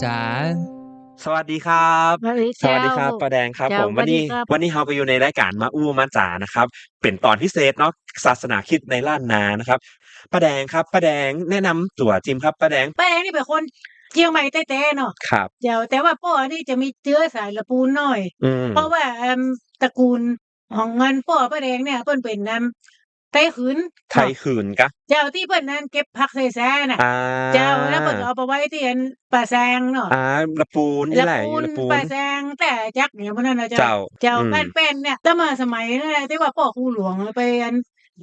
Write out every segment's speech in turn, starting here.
จารย์ สวัสดีครับ สวัสดีสเจ้วัสา ดีครับป้าแดงครับเจ้า ผม วันนี้ สวัสดีครับ วันนี้เราก็อยู่ในรายการมาอู้มาจ๋านะครับ เป็นตอนพิเศษเนาะ ศาสนาคริสต์ในล้านนานะครับ ป้าแดงครับ ป้าแดงแนะนำตัวจิมครับป้าแดง ป้าแดงนี่เป็นคนเชียงใหม่แต๊ๆเนาะ ครับ เจ้า แต่ว่าป้อนี่จะมีเชื้อสายละปูนน้อย อืเพราะม ว่า ตระกูลของป้อป้าแดงเนี่ยเพิ่นเป็น ไต้ขืน ไท เนาะ ขืนกะ เจ้า ที่เพิ่นนั้นเก็บผักใส่แซ้น่ะ อา เจ้า แล้วเพิ่นก็เอาไปไว้ที่ป่าแซงเนาะ อา ละปูนนี่ ละ แหละ ปู อยู่ น ละปู ป่าน แซง แต่จักอย่างพวกนั้นน่ะเจ้า เจ้า เจ้า อืม บ้านแป้นเนี่ย แต่มาสมัยนั้นน่ะที่ว่าพ่อครูหลวงไป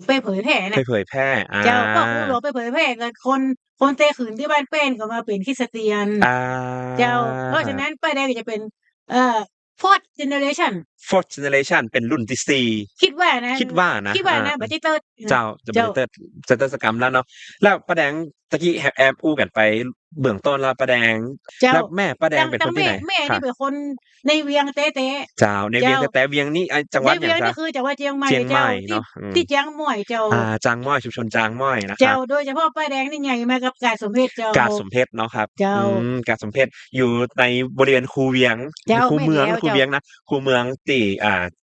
ไปเผยแพร่ไปน่ะ เผยแพร่ อา เจ้า พ่อครูหลวงไปเผยแพร่ก็คนแต้ขืนที่บ้านแป้นก็มาเป็นคริสเตียน อา เจ้า เพราะฉะนั้นป้าแดงก็จะเป็น เอ่อ 4th generation4th generation เป็นรุ่นที่ 4 คิดว่านะ คิดว่านะ คิดว่า อา นะ บ่ใช่ 3rd เจ้า จะบ่ได้ 3rd สกรรมแล้วเนาะ แล้วป้าแดงตะกี้แอบอู้กันไปเบื้องต้นแล้วป้าแดง เจ้า แล้วแม่ป้าแดงเป็นคนที่ไหน? แม่ ครั นี่ บ เป็นคนในเวียงแต๊ เจ้า ใน ๆ เวียง เจ้า แต๊ะ ๆ เวียงนี่ จังหวัดหในเวยีัยง ง นี่ จ๊ะ? คือจังหวัดเชียงใหม่ เชียงให เจ้า ม่ ที่ เนาะ อืม ที่จ้างม่อยเจ้า จางม่อย ชุมชนจางม่อยนะค เจ้ รั า บ โดยเฉพาะป้าแดงนี่ใหญ่มากับกาดสมเพชเจ้า กาดสมเพชเนาะครับ เจ้า กาดสมเพชอยู่ในบริเวณคูเวียง เจ้า คูเมือง แม่นแล้ว คู เจ้า เวียงนะ คูเมืองที่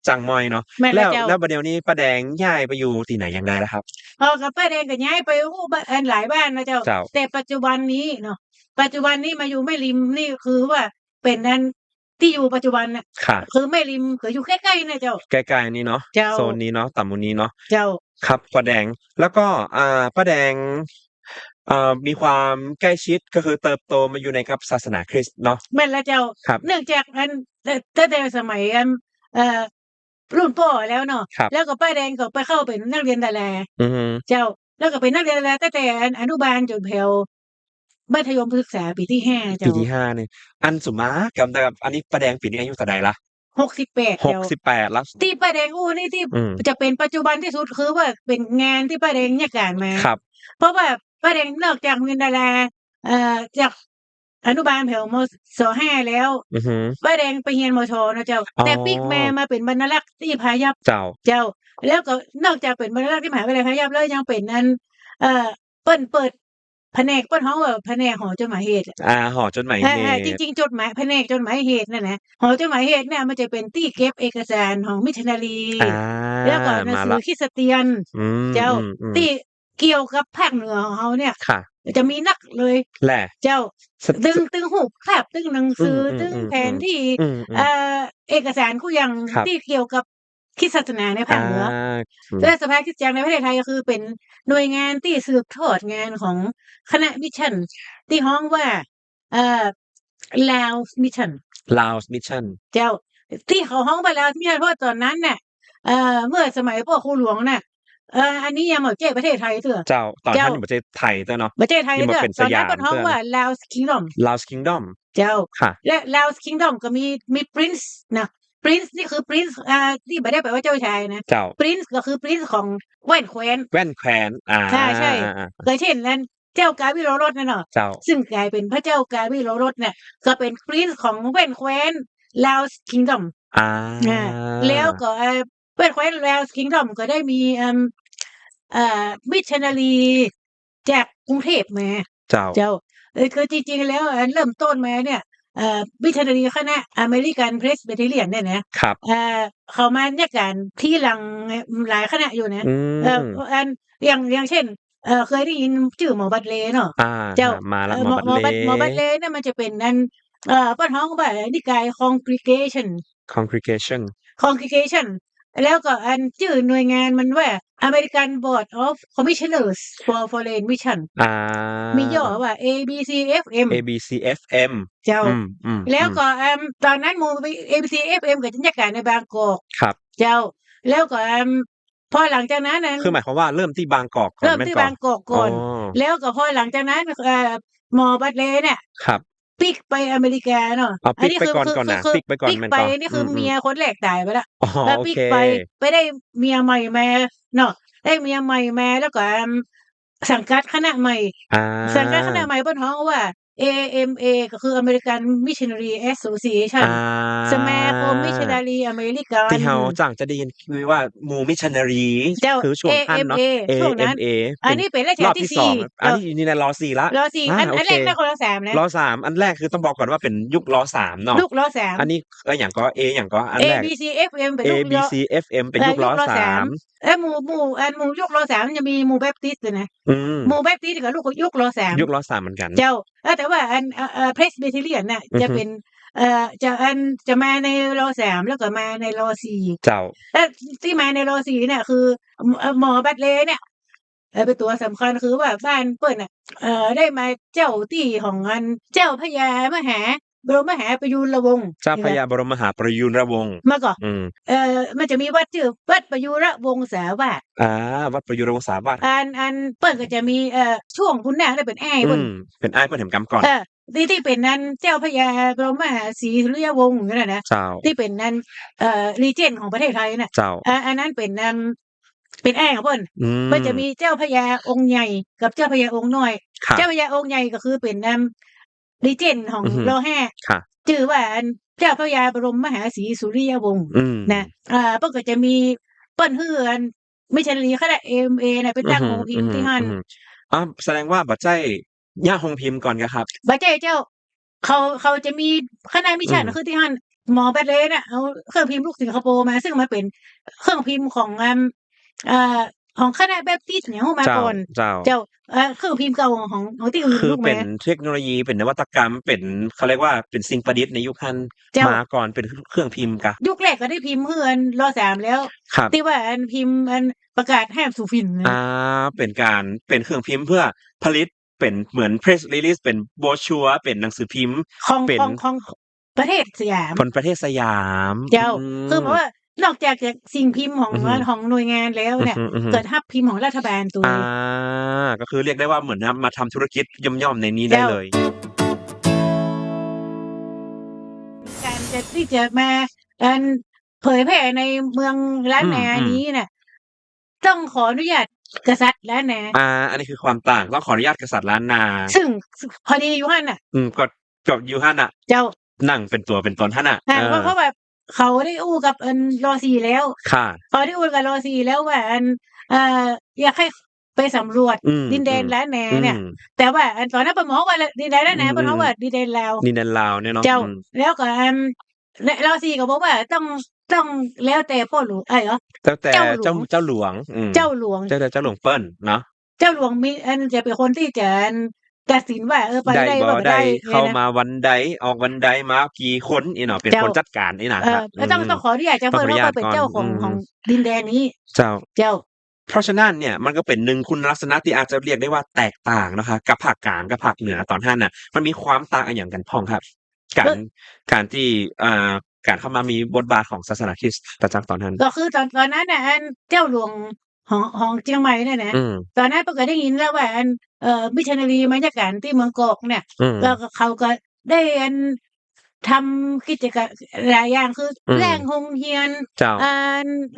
จางม่อยเนาะ แม่น แล แล้ว เจ้า แล้วบัดเดี๋ยวนี้ป้าแดงย้ายไปอยู่ที่ไหนยังไงล่ะครับ? พ่อกับป้าแดงก็ย้ายไป หลายบ้านนะเจ้า เจ้า แต่ปัจจุบันนี้เนาะ ปัจจุบันนี้มาอยู่แม่ริมนี่คือว่าเป็นที่อยู่ปัจจุบันน่ะ ครับ คือแม่ริมก็อยู่ใกล้ๆเนี่ยเจ้า ใกล้ๆนี่เนาะ เจ้า โซนนี้เนาะ ตำบลนี้เนาะ เจ้า ครับป้าแดง แล้วก็ ป้าแดง มีความใกล้ชิด ก็คือเติบโตมาอยู่ในกับศาสนาคริสต์เนาะ แม่นแล้วเจ้า ครับ เนื่องจากตั้งแต่สมัย เอ่อ รุ่นป้อแล้วเนาะ ครับ แล้วก็ป้าแดงก็ไปเข้าเป็นนักเรียนดารา อือฮึ เจ้า แล้วก็เป็นนักเรียนดาราตั้งแต่อนุบาลจนแถวมัธยมศึกษาปีที่ 5 ปี เจ้า ที่ 5 นี่ อันสุมากำกับ อันนี้ป้าแดงปีนี้อายุเท่าใดล่ะ? 68 เจ้า 68 แล้ว ที่ป้าแดงอู้นี่ที่ อืม จะเป็นปัจจุบันที่สุดคือว่าเป็นงานที่ป้าแดงเนี่ยการมา ครับ เพราะว่าป้าแดงนอกจากเป็นดารา จากอนุบาลแถวศ. 5 แล้ว อือฮึ ป้าแดงไปเรียน มช. นะเจ้า อ๋อ แต่พลิกมาเป็นบรรณารักษ์ที่พายัพ เจ้า เจ้า แล้วก็นอกจากเป็นบรรณารักษ์ที่มหาวิทยาลัยพายัพแล้วยังเป็นเปิ้นเปิดแผนก เปิ้นฮ้องว่าแผนกหอจดหมายเหตุ หอจดหมายเห จ ตุ ริง ๆ แผนกจดหมายเหตุนั่นนะ หอจดหมายเหตุเนี่ยมันจะเป็นที่เก็บเอกสารของมิชชันนารี แล้วก็หนัง มา สื แล้ อ ว คริสเตียน อืม เจ้า ๆ ที่ๆ เกี่ยวกับภาคเหนือของเราเนี่ย ค่ะ จะมีนักเลย แหละ เจ้า ส ตึงรูปภาพ ตึงหนังสือ ตึงแผนที่ อืม เอกสารกูอย่าง ครับ ที่เกี่ยวกับคริสตศาสนาในภาคเหนือ อืม และสภาคริสเตียนในประเทศไทยก็คือเป็นหน่วยงานที่สืบทอดงานของคณะมิชชันที่ฮ้องว่า Laos Mission Laos Mission เจ้า ที่เขาฮ้องว่า Laos Mission เพราะว่าตอนนั้นน่ะ เมื่อสมัยพ่อครูหลวงน่ะ อันนี้ยังบ่แจ้ประเทศไทยเตื้อ เจ้า ตอน เจ้า ท่านอยู่ประเทศไทยเจ้าเนาะ ประเทศไทย ยังบ่ เตื้อ เป็น ต ส อนนั้ ยาน ม เพิ่นฮ้อง เตื้อ ว่า Laos Kingdom Laos Kingdom เจ้า ค่ะ และ Laos Kingdom ก็มี Prince นะ Prince นี่คือ Prince ที่บ่ได้แปลว่าเจ้าชายนะ เจ้า Prince ก็คือ Prince ของแว่นแคว้น แว่นแคว้น ใช่ ๆ ก็เช่นนั้น เจ้ากาวิโรรสนั่นเนาะ เจ้า ซึ่งกลายเป็นพระเจ้ากาวิโรรสเนี่ย ก็เป็น Prince ของแว่นแคว้น Laos Kingdom แล้วก็แว่นแคว้น Laos Kingdom ก็ได้มีมิชชันนารีจากกรุงเทพมา เจ้า เจ้า คือจริง ๆ แล้วเริ่มต้นมาเนี่ย มิชชันนารีคณะอเมริกัน Presbyterian เนี่ยนะครับ เขามาเนี่ยการที่หลังหลายคณะอยู่นะ อืม อย่างเช่น เคยได้ยินชื่อหมอบัตเลเนาะ เจ้า มาแล้วหมอบัตเล หมอบัตเลเนี่ยมันจะเป็นเพิ่นฮ้องว่านิกาย Congregation Congregation แล้วก็ชื่อหน่วยงานมันว่า American Board of Commissioners for Foreign Mission มีย่อว่า ABCFM ABCFM เจ้า แล้วก็ อืม ตอนนั้นABCFM ก็จัดการในบางกอก ครับ เจ้า แล้วก็พอหลังจากนั้น คือหมายความว่าเริ่มที่บางกอกก่อน เริ่ม แม่น ที่ ก่อน บางกอกก่อน แล้วก็พอหลังจากนั้น หมอบัตเลเนี่ย ครับ พลิกไปอเมริกาเนาะ พลิกไปก่อนนะ พลิกไปก่อน พลิก แม่น ไป ก่อน นี่คือเมียคนแรกตายไปแล้ว อ๋อ แล้ว โอ พลิก เค ไปได้เมียใหม่มาเนาะ ได้เมียใหม่มาแล้วก็สังกัดคณะใหม่ สังกัดคณะใหม่เพิ่นฮ้องว่า AMA ก็คือ American Missionary อ่ Association สมาคมมิชชันนารีอเมริกั ที่ น เฮาจั่งจะได้ยินคือว่าหมู่มิชชันนารี เจ้า คือช่วงนั้นเนาะ AMA ช่วงนั้น AMA อั เป็น น นี้เป็นราช ร กา อ ล บ ที่ ที่ 2 อัน เจ้า นี้อยู่ในร.4 แล้ว ร.4 อัน โอ อัน เค แรกนะคนละ3นะ ร.3 อันแรกคือต้องบอกก่อนว่าเป็นยุคร.3 เนาะ ยุครอั .3 นนี้หยังก็ A หยังก็อันแรก ABCFM เป็นยุคร ABCFM เป็นยุคร ยุคร .3 3 หมู่ยุคร.3 มันจะมีหมู่แบปติสต์ด้วยนะ อืม หมู่แบปติสต์ก็ยุคร.3 ยุคร.3 เหมือนกัน เจ้า แต่ว่าอันPresbyterian น่ะ อือ จะ ฮึ เป็นจะมาในร.3 แล้วก็มาในร.4 เจ้า แล้วที่มาในร.4 เนี่ยคือหมอบัดเลย์เนี่ยเป็นตัวสำคัญคือว่าบ้านเปิ้นน่ะได้มาเจ้าที่ของอันเจ้าพระยามหาบรมมหาประยูรวงศ์ เจ้าพระยาบรมมหาประยูรวงศ์ มาก่อน อืม มันจะมีวัดชื่อวัดประยูรวงศาวาส วัดประยูรวงศาวาส อันเปิ้นก็จะมีช่วงคุณนางได้เป็นอ้าย อื เพิ่น ม เป็นอ้ายเพิ่นแห่งกำก่อน ที่เป็นนั้นเจ้าพระยาบรมมหาศรีสุริยวงศ์นั่นน่ะนะ เจ้า ที่เป็นนั้นRegent ของประเทศไทยน่ะ เจ้า อันนั้นเป็นเป็นอ้ายของเพิ่น อื เพิ่นจะ ม มีเจ้าพระยาองค์ใหญ่กับเจ้าพระยาองค์น้อย ค่ะ เจ้าพระยาองค์ใหญ่ก็คือเป็นRegent ของ อือฮึ ร.5 ค่ะ ชื่อว่าเจ้าพระยาบรมมหาศรีสุริยวงศ์ อืม นะเพิ่นก็จะมีเปิ้นฮื้อมิชชันนารีคณะ AMA น่ะไปตั้งโรงพิมพ์ที่หั่น แสดงว่าบัดใจย่าโรงพิมพ์ก่อนกะครับ บ่ใช่เจ้า เขาจะมีคณะมิชชัน อืม คือที่หั่นหมอแบดเลย์น่ะเอาเครื่องพิมพ์ลูกสิงคโปร์มา ซึ่งมันเป็นเครื่องพิมพ์ของของคณะแบปติสต์เนี่ยเอามา เจ้า ก่อน เจ้า เจ้าเครื่องพิมพ์เก่าของที่อื่น คือ ลูก เป็ แม่ นเทคโนโลยี เป็นนวัตกรรม เป็นเขาเรียกว่าเป็นสิ่งประดิษฐ์ในยุคนั้น เจ้าม มาก่อนเป็นเครื่องพิมพ์กะ ยุคแรกก็ได้พิมพ์ฮื้อร.3 แล้ว ครับ ที่ว่าพิมพ์ประกาศห้ามสูบฝิ่นนะ เป็นเครื่องพิมพ์เพื่อผลิตเป็นเหมือน Press Release เป็น Brochure เป็นหนังสือพิมพ์ เป็น ของประเทศสยาม คนประเทศสยาม เจ้า อื คือหมาย ม ว่านอกจากสิ่งพิมพ์ของ อือฮึ ของหน่วยงานแล้วเนี่ย อือฮึ เกิดรับพิมพ์ของรัฐบาลตัว ก็คือเรียกได้ว่าเหมือนมาทำธุรกิจย่อมๆในนี้ได้ เจ้า เลย การที่จะมาเผยแพร่ในเมืองล้านนา อืม นี้น่ะ ต้องขออนุญาตกษัตริย์ล้านนา อันนี้คือความต่าง ต้องขออนุญาตกษัตริย์ล้านนา ซึ่งพอดีอยู่หั่นน่ะ ก็อยู่หั่นน่ะ เจ้า นั่งเป็นตัวเป็นตนหั่นน่ะ เพราะว่าเขาได้อู้กับร.4 แล้ว ค่ะ เขาได้อู้กับร.4 แล้วว่าอยากให้ไปสำรวจ อืม ดินแดนล้านนา อื เนี่ย ม แต่ว่าตอนนั้นเพิ่นบอกว่าดินแดนล้านนาเพิ่นเอาว่าดินแดนลาว ดินแดนลาวเนี่ยเนาะ เจ้า อืม แล้วก็ร.4 ก็บอกว่าต้องแล้วแต่พ่อหลวงเหรอ แล้วแต่ เจ้าหลวง เจ้าหลวง เจ้าหลวง เจ้าหลวงเปิ้ลเนาะ เจ้าหลวงมีจะเป็นคนที่จะตัดสินว่าไป ได้ ได้ บ่ บ่ ได้ ได้ เข้า นี่ยนะ มาวันใด ออกวันใด มากี่คนอีเนาะ เป็น เจ้า คนจัดการอีนะครับ แล้วต้องขออนุญาตจาก ต้อ เพิ่ ง น ขออนุญาต ว่าเป็น ก่อน เจ้าของ อืม ดินแดนนี้ เจ้า เจ้า เพราะฉะนั้นเนี่ยมันก็เป็นหนึ่งคุณลักษณะที่อาจจะเรียกได้ว่าแตกต่างนะคะ กับภาคกลางกับภาคเหนือตอนนั้นน่ะ มันมีความต่างอะหยังกันพ้องครับ การที่การเข้ามามีบทบาทของศาสนาคริสต์ประจำตอนนั้น ก็คือตอนนั้นน่ะเจ้าหลวงของเชียงใหม่เนี่ยนะ อืม ตอนนั้นเพิ่นก็ได้ยินแล้วว่ามิชชันนารีมาจากการที่เมืองกอกเนี่ย อืม แล้วก็เขาก็ได้ทำกิจกรรมหลายอย่างคืออ ม แรงโรงเรียน เจ้า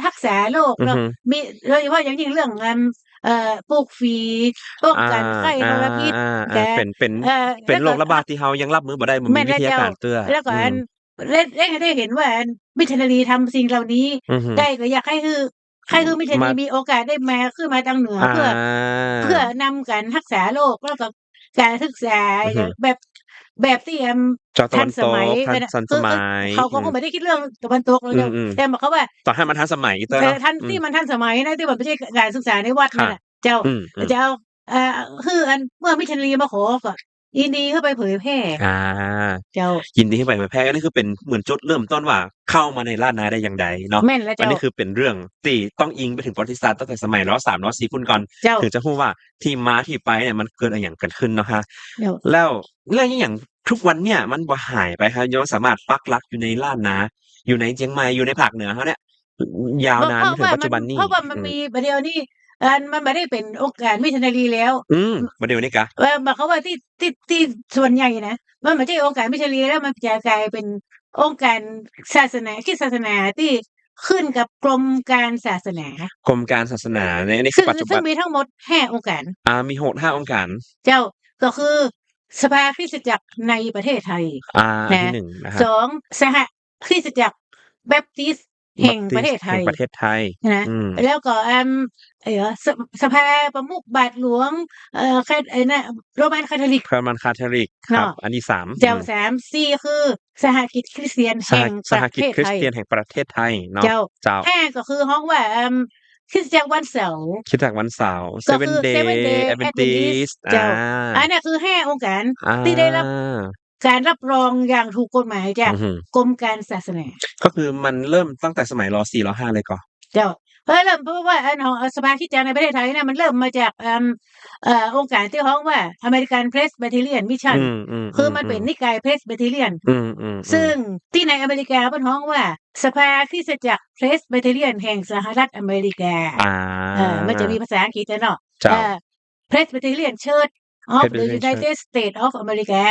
รักษาโรค อือ เนาะ ฮึ มีโดยเฉพาะอย่างยิ่งเรื่องปลูกฝีป้องกันไข้ทรพิษ แต่ เป็นโรคระบาดที่เฮายังรับมือบ่ได้บ่มีวิทยาการเตื้อ แล้วก็ได้เห็นว่ามิชชันนารีทำสิ่งเหล่านี้ อือฮึ ได้ก็อยากให้มิชชันนารีมีโอกาสได้มาขึ้นมาทางเหนือ เพื่อนำการรักษาโรคแล้วก็การศึกษา อือฮึ แบบที่เจาะตะ ทั วัน น ส ต มัย ก ทันสมัย เขาก็คงไม่ได้คิดเรื่องตะวันตกเลย อืม แต่หมายความว่า ต่อให้มันทันสมัยเตื้อ แต่ เนาะ ทันที่มันทันสมัยนะที่มันไม่ใช่การศึกษาในวัดนั่นน่ะเจ้า อืม จะเอาคือเมื่อมิชชันนารีมาขอก็ยินดีเข้าไปเผยแพร่ เจ้า ยินดีที่ไปเผยแพร่อันนี้คือเป็นเหมือนจุดเริ่มต้นว่าเข้ามาในล้านนาได้อย่างใดเนาะ แม่นแล้ว อัน เจ้า นี้คือเป็นเรื่องที่ต้องอิงไปถึงประวัติศาสตร์ตั้งแต่สมัยร.3 ร.4 พุ่นก่อน เจ้า ถึงจะรู้ว่าที่มาที่ไปเนี่ยมันเกิดอะไรอย่างเกิดขึ้นเนาะคะ เจ้า แล้วเรื่องอย่างทุกวันเนี่ยมันบ่หายไปครับยังสามารถปักหลักอยู่ในล้านนา อยู่ในเชียงใหม่อยู่ในภาคเหนือเฮาเนี่ยยาวนานมาถึงปัจจุบันนี้ เพราะว่ามันมีประเดี๋ยวนี้มันไม่ได้เป็นองค์การมิชชันนารีแล้ว ประเดี๋ยวนี้กะ หมายความว่าที่ส่วนใหญ่นะมันไม่ใช่องค์การมิชชันนารีแล้วมันจะกลายเป็นองค์การศาสนาคริสต์ศาสนาที่ขึ้นกับกรมการศาสนา กรมการศาสนาในอันนี้คือปัจจุบั ซึ่ น งมีทั้งหมด5องค์การ มี5องค์การ เจ้าก็คือ สภาคริสตจักรในประเทศไทย อันที่ นะ 1นะครับ 2 สหคริสตจักรแบปทิสต์แห่งประเทศไท แห่ง ย ประเทศไทย นะ แล้วก็สภาประมุขบาทหลวงโรมันคาทอลิก Roman Catholic ครับ เนาะ อันที่ 3 เจ้า 3 4 คือสหกิจคริสเตียนแห่ง ส ป ห ระ กิ เท จ ศ คริ ไท ส ย เตียนแห่งประเทศไทยเนาะ เจ้า เจ้า 5 ก็คือฮ้องว่าคริสตจักรวันเสาร์ คริสตจักรวันเสาร์ ก็คือ Seven Seven Day Day Adventist Adventist เจ้า อัน อา เนี้ยคือ 5 องค์การ อา ที่ได้รับการรับรองอย่างถูกกฎหมายจาก อือฮึ กรมการศาสนา ก็คือมันเริ่มตั้งแต่สมัยร.4 ร.5 เลยก่อ เจ้า เพราะว่าสภาคริสตจักรในประเทศไทยเนี่ยมันเริ่มมาจากองค์การที่ฮ้องว่า American Presbyterian อื Mission ม คือมันเป็น ๆ ๆ นิกาย Presbyterian อืม ซึ่ง ๆ ที่ในอเมริกาเพิ่นฮ้องว่า สภาคริสตจักร Presbyterian แห่งสหรัฐอเมริกา อา มันจะมีภาษาอังกฤษอะเนาะ เจ้า Presbyterian Church of the Presbyterian Church United States of America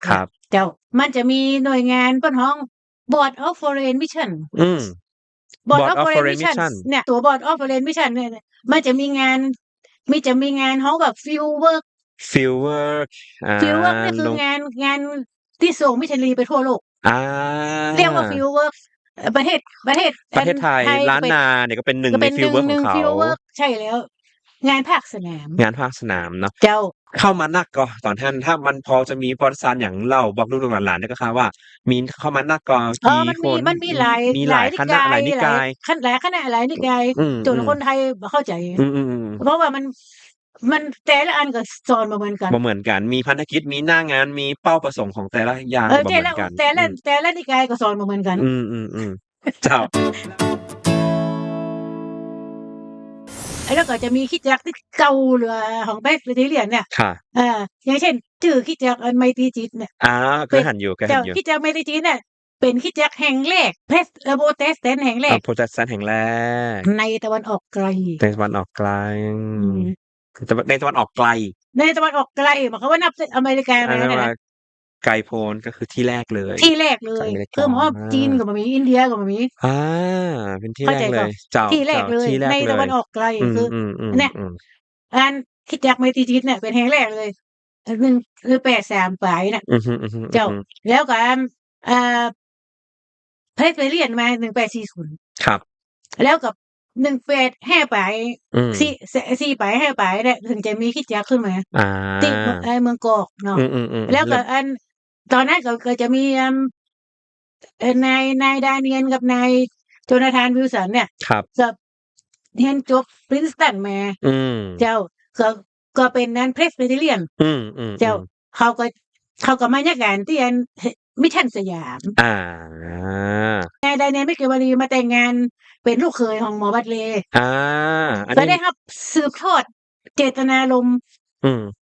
ครับ เจ้า มันจะมีหน่วยงานเพิ่นฮ้อง Board of Foreign Mission Board of Foreign Mission เนี่ย ตัว Board of Foreign Mission เนี่ยมันจะมีงานฮ้องแบบ Field Work Field Work Field Work เนี่ยคืองานที่ส่งมิชชันนารีไปทั่วโลก อา เรียกว่า Field Work ประเทศ ประเทศไทย ล้านนาเนี่ยก็เป็นหนึ่ง ก็ ใน เป็น Field Work ของเขา Field Work ใช่แล้ว งานภาคสนาม งานภาคสนามเนาะ เจ้า เข้ามานักก่อตอนท่าน ถ้ามันพอจะมีประวัติศาสตร์หยังเล่าบอกลูกๆหลานๆได้ก็ค่ะว่า มีเข้ามานักก่อกี่คน มันมีหลาย มีหลายคณะหลายนิกาย หลายคณะหลายนิกาย อืม จนคนไทยบ่เข้าใจ อืม เพราะว่ามันแต่ละอันก็สอนบ่เหมือนกัน บ่เหมือนกัน มีพันธกิจ มีหน้างาน มีเป้าประสงค์ของแต่ละอย่างบ่เหมือนกัน แต่ละนิกายก็สอนบ่เหมือนกัน เจ้า แล้วก็จะมีคริสตจักรที่เก่าเหลือของ Presbyterian เนี่ย ค่ะ อย่างเช่น ชื่อคริสตจักรไมตรีจิตเนี่ย เคยหันอยู่ เจ้าคริสตจักรไมตรีจิตเนี่ยเป็นคริสตจักรแห่งแรกโปรเตสแตนต์แห่งแรก โปรเตสแตนต์แห่งแรก ในตะวันออกไกล ในตะวันออกไกล ในตะวันออกไกล ในตะวันออกไกลหมายความว่านับอเมริกามาเนี่ยนะ ไกลโพ้นก็คือที่แรกเลย ที่แรกเลย คือหมายว่าจีนก็บ่มี อินเดียก็บ่มี เป็นที่แรกเลย เจ้า ที่แรกเลย ในตะวันออกไกล คือเนี่ย อันคริสตจักรไมตรีจิตเนี่ยเป็นแห่งแรกเลย183ปลายน่ะ เจ้า แล้วก็Presbyterian มา1840 ครับ แล้วกับ185ปลาย4ปลาย5ปลายเนี่ยถึงจะมีคริสตจักรขึ้นมา ที่เมืองกอกเนาะ แล้วก็ตอนนั้นก็จะมีนายดาเนียลกับนายโจนาธานวิลสันเนี่ย ครับ ก็เรียนจบ Princeton มา เจ้า ก็เป็นนั้น Presbyterian เจ้า เขาก็มาจากการที่มิชชั่นสยาม นายดาเนียล เมคเกวารีมาแต่งงานเป็นลูกเขยของหมอบัตเลย์ ก็ได้รับสืบทอดเจตนารมณ์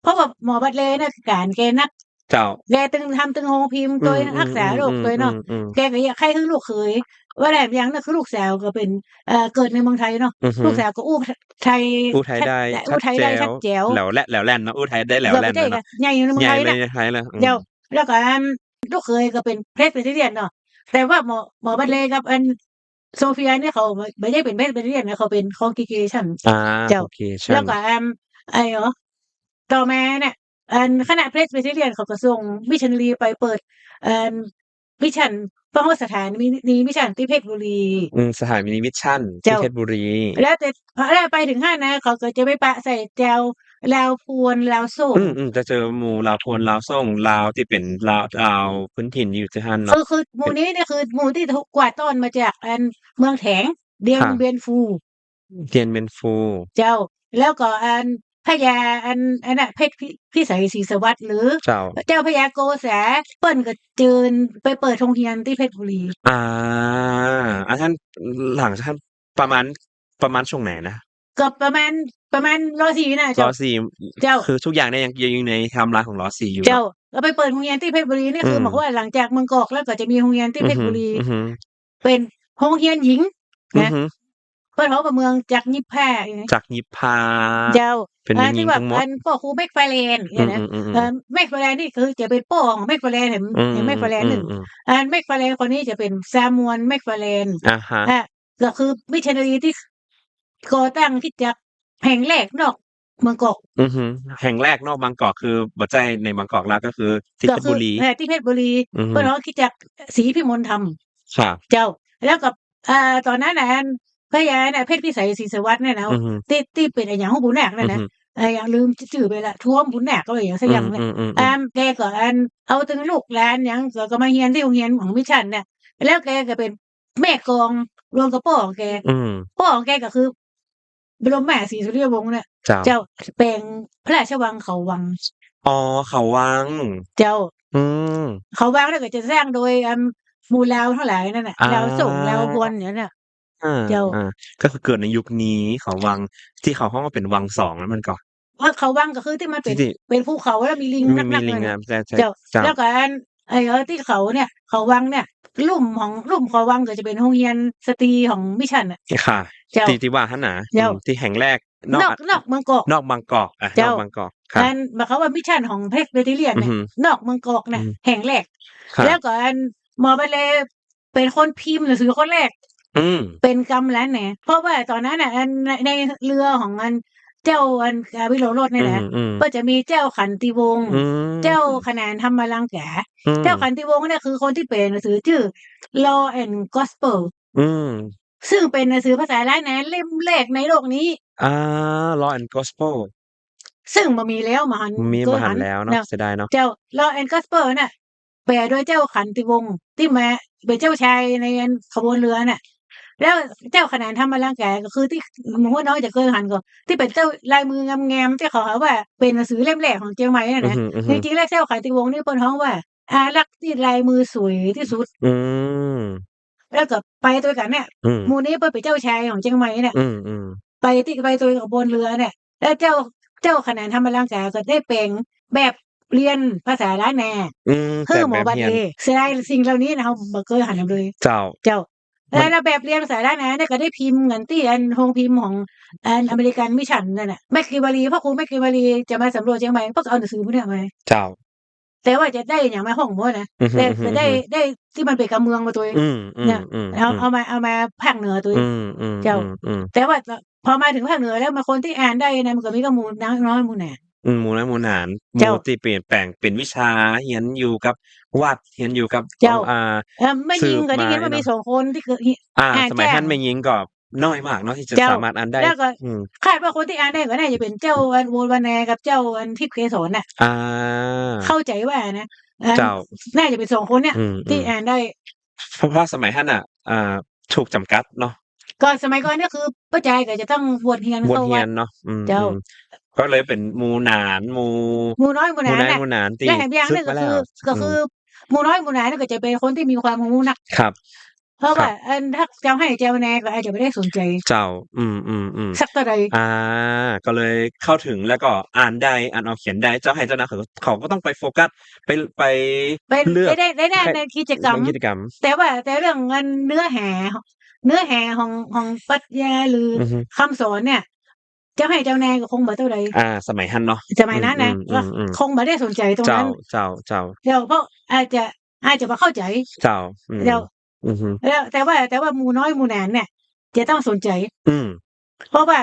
เพราะว่าหมอบัตเลย์เนี่ยการแกนัก เจ้า แกทำตึงโรงพิมพ์โดยรักษาโรคโดยเนาะ แกก็อยากให้คือลูกเขย ว่าได้อย่างนั้นคือลูกสาวก็เป็นเกิดในเมืองไทยเนาะ ลูกสาวก็อู้ไทยได้ชัดแจ๋ว แหล้วแล่นเนาะ อู้ไทยได้แหล้วแล่นเนาะ ใหญ่อยู่ในเมืองไทยน่ะ ไทยแล้ว เจ้า แล้วก็ลูกเขยก็เป็นPresbyterianเนาะ แต่ว่าหมอบัตเลย์กับโซเฟียเนี่ยเขาไม่ได้เป็น Presbyterian นะเขาเป็น Congregation เจ้า แล้วก็ต่อมาเนี่ยคณะ Presbyterian เขาก็ส่งมิชชันนารีไปเปิดมิชชั่นสถานมิชชั่นที่เพชรบุรี สถานมิชชั่นที่เพชรบุรี แล้วแต่พอไปถึงห้านะเขาก็จะไปปะใส่แจวลาวพวนลาวส่ง จะเจอหมู่ลาวพวนลาวส่งลาวที่เป็นลาวพื้นถิ่นอยู่ที่หั่นเนาะ คือหมู่นี้เนี่ยคือหมู่ที่ถูกกวาดต้อนมาจากเมืองแถงเดียนเบียนฟู เจ้า แล้วก็พญาน่ะเพชรพิสัยศรีสวัสดิ์หรือเจ้าพญาโกษาเปิ้นก็เจิญไปเปิดโรงเรียนที่เพชรบุรี ท่านหลังจากท่านประมาณช่วงไหนนะ ก็ประมาณ104น่ะเจ้า เจ้า คือทุกอย่างเนี่ยยังอยู่ในไทม์ไลน์ของ104อยู่ เจ้าก็ไปเปิดโรงเรียนที่เพชรบุรีนี่คือหมายความว่าหลังจากเมืองกอกแล้วก็จะมีโรงเรียนที่เพชรบุรี เป็นโรงเรียนหญิงนะเพิ่นเฮาว่าเมืองจักยิบผ้าเจ้า เป็นหญิงทั้งหมด พ่อครูแมคฟาแลนเนี่ยนะแมคฟาแลนนี่คือจะเป็นพ่อของแมคฟาแลนเห็นแมคฟาแลน1แมคฟาแลนคนนี้จะเป็นซามวนแมคฟาแลนก็คือมิชชันนารีที่ก่อตั้งคริสตจักรแห่งแรกนอก เมืองกอกอือฮึแห่งแรกเนาะบางกอกคือบ่ใจในบางกอกแล้วก็คือที่เพชรก็คือบุรีที่เพชรบุรีอือฮึเพิ่นเอาคิดจากศรีพิมลธรรมครับเจ้าแล้วกับตอนนั้นน่ะอันพระยาน่ะเพชรพิสัยศรีสวัสดิ์เนี่ยนะอือฮึที่เป็นไอ้หยังของบุญนาคนั่นนะอือฮึอย่างลืมชื่อไปละท้วมบุญนาคก็อย่างสักอือย่างเนี่ยมๆๆๆแกก็เอาถึงลูกหลานหยังก็มาเรียนที่โรงเรียนของมิชชันเนี่ยแล้วแกก็เป็นแม่กลองรวมกับพ่อของแกอืมพ่อของแกก็คือบรมแม่ศรีสุริยวงศ์เนี่ยเจ้าเจ้าแปลงพระราชวังเขาวังอ๋อเขาวังเจ้า อืมเขาวางแล้วก็จะสร้างโดยหมู่ลาวทั้งหลายนั่นน่ะอาลาวส่งลาวพวนอย่างนั้นน่ะอาเจ้าก็คือเกิดในยุคนี้เขาวังที่เขาฮ้องว่าเป็นวังสองแล้วมันก็เขาวังก็คือที่มันเป็นที่เป็นภูเขาแล้วมีลิงนักๆนั่นน่ะมีลิงงามใช่เจ้าๆเจ้าแล้วก็ที่เขาเนี่ยเขาวังเนี่ยลุ่มเขาวังก็จะเป็นโรงเรียนสตรีของมิชชันน่ะค่ะเจ้าที่ว่าหั่นน่ะเจ้าที่แห่งแรกนอกนอกเมืองกอกนอกบางกอกนอเจ้ากบางกอกครับหมายความว่ามิชชันของPresbyterian เนี่ยอือฮึนอกเมืองกอกอืน่ะอฮึแห่งแรกครับแล้วก็หมอบัลเลย์เป็นคนพิมพ์หนังสือคนแรก อืมเป็นกำแล้วแหน่เพราะว่าตอนนั้นน่ะในเรือของเจ้าวิโรจน์เนี่ยนะอือฮึก็จะมีเจ้าขันติวงศ์อืเจ้ามขนานธรรมรังแกอืมเจ้าขันติวงศ์เนี่ยคือคนที่แปลหนังสือชื่อ Law and Gospel อืม ซึ่งเป็นหนังสือภาษาล้านนาเล่มแรกในโลกนี้อา Law and Gospel ซึ่งบ่มีแล้วมาหันมีบ่หัเกินหันนแล้วเนาะเนาะเสียดายเนาะเจ้า Law and Gospel น่ะแปลโดยเจ้าขันติวงศ์ที่มาเป็นเจ้าชายในขบวนเรือน่ะ แล้วเจ้าขนานธรรมรังแกก็คือที่หมู่น้อยจะเคยหันก็ที่เป็นเจ้าลายมืองามๆที่เขาหาว่าเป็นหนังสือเล่มแรกของเจียงใหม่นั่นอือนะจฮึริงๆแล้วเจ้าขันติวงศ์นี่เพิ่นฮ้องว่าอารักษ์ที่ลายมือสวยที่สุดๆอืมแล้วก็ไปด้วยกันเนี่ยอืมหมู่นี้เพิ่นเป็นเจ้าชายของเจียงใหม่เนี่ยอืมๆไปตัวกับบนเรือเนี่ยแล้วเจ้าขนานธรรมรังแกก็ได้แปลงแบบเรียนภาษาล้านนาอืมฮื้อหมอแบบเรียนบัดนี้เสียดายสิ่งเหล่านี้นะเราบ่เคยหันนำเลย เจ้าเจ้ามันแล้วแบบเรียนภาษาล้านนาเนี่ยก็ได้พิมพ์กันที่โรงพิมพ์ของอเมริกันมิชชันนั่นน่ะแมคคิวารีพ่อครูแมคคิวารีจะมาสำรวจเชียงใหม่เพิ่นก็เอาหนังสือพวกเนี้ยมาเจ้าแต่ว่าจะได้หยังมาฮ้องบ่นะอือฮึแต่ๆๆได้ที่มันเป็นกับเมืองมาตัวเองอืมเนี่ยๆๆๆเอามาภาคเหนือตัวอืเองเจ้ามๆๆๆแต่ว่าพอมาถึงภาคเหนือแล้วมาคนที่อ่านได้นะมันก็มีแต่หมู่น้อยหมู่หนาหมู่น้อยหมู่หนานหมู่เจ้าที่เปลี่ยนแปลงเป็นวิชาเรียนอยู่กับวัดเรียนอยู่กับเจ้าแม่หสืบญิงก็ได้มายินว่ามีเนาะ2คนที่คือสมัยจ้าง นั้นแม่หญิงก็น้อยมากเนาะที่จะเจ้าสามารถอ่านได้แล้วก็อืมคาดว่าคนที่อ่านได้ก็น่าจะเป็นเจ้าโวลวรรณากับเจ้าทิพย์เกสรน่ะอาเข้าใจว่านะเจ้าน่าจะเป็น2คนเนี่ยอืที่มๆ อ่านได้เพราะสมัยนั้นน่ะอ่าถูกจำกัดเนาะก่อนสมัยก่อนเนี่ยคือป้าจายก็จะต้องบวชเรียนบวชเข้าวัดเรียนเนาะอืเจ้ามๆก็เลยเป็นหมู่หนานหมู่น้อยหมู่หมู่นายหหนาน่ะมู่หนานที่และแถมอย่างหนึ่งศึกมาแล้วก็อืมคือหมู่น้อยหมู่หนาเนี่ยก็จะเป็นคนที่มีความรู้นักครับเพราะว่าครับถ้าเจ้าให้เจ้าแนก็อาจจะไม่ได้สนใจเจ้าอืมๆสักเท่าใดๆอาก็เลยเข้าถึงแล้วก็อ่านได้อ่านออกเขียนได้เจ้าให้เจ้านาเขาก็ต้องไปโฟกัสไปเป็นเลือกได้ให้ในกิจกรรมบางกิจกรรมแต่เรื่องเนื้อหาของปรัชญาหรืออือฮึคำสอนเนี่ยเจ้าให้เจ้าแนก็คงบ่เท่าใดสมัยนั้นเนาะสอืมัยนั้นนะก็มๆๆคงบ่ได้สนใจตๆเจ้ารงนั้นๆเดี๋ยวเพราะอาจจะบ่เข้าใจเจ้าอืมเดี๋ยวอือฮึแล้วแต่ว่าหมู่น้อยหมู่หนานเนี่ยจะต้องสนใจอืมเพราะว่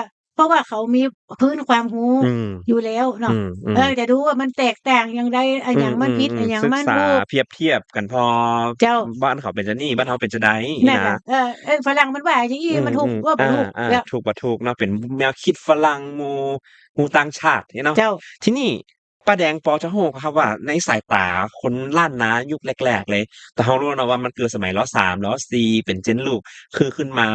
าเขามีพื้นความรู้อืมอยู่แล้วอืเนาะมๆ จะดูว่ามันแตกต่างอย่างใดอันอืหยังมันผิดอันหยังมๆๆศึกษามันถูกเปรียบเทียบกันพอเจ้า บ้านเขาเป็นจั่งนี้บ้านเราเป็นจั่งใดงี้นะนั่นแหละฝรั่งมันว่าอย่างงี้อืมันถูกมว่าๆบ่ถูกแล้วถูกบ่ถูกเนาะเป็นแนวคิดฝรั่งหมู่ต่างชาติงี้เนาะเจ้าทีนี้ป้าแดงพอจะรู้เปล่าครับว่าในสายตาคนล้านนายุคแรกๆเลยแต่เรารู้เนาะว่ามันเกิดสมัยร3ร4เป็น Gen ลูกคือขึ้นมา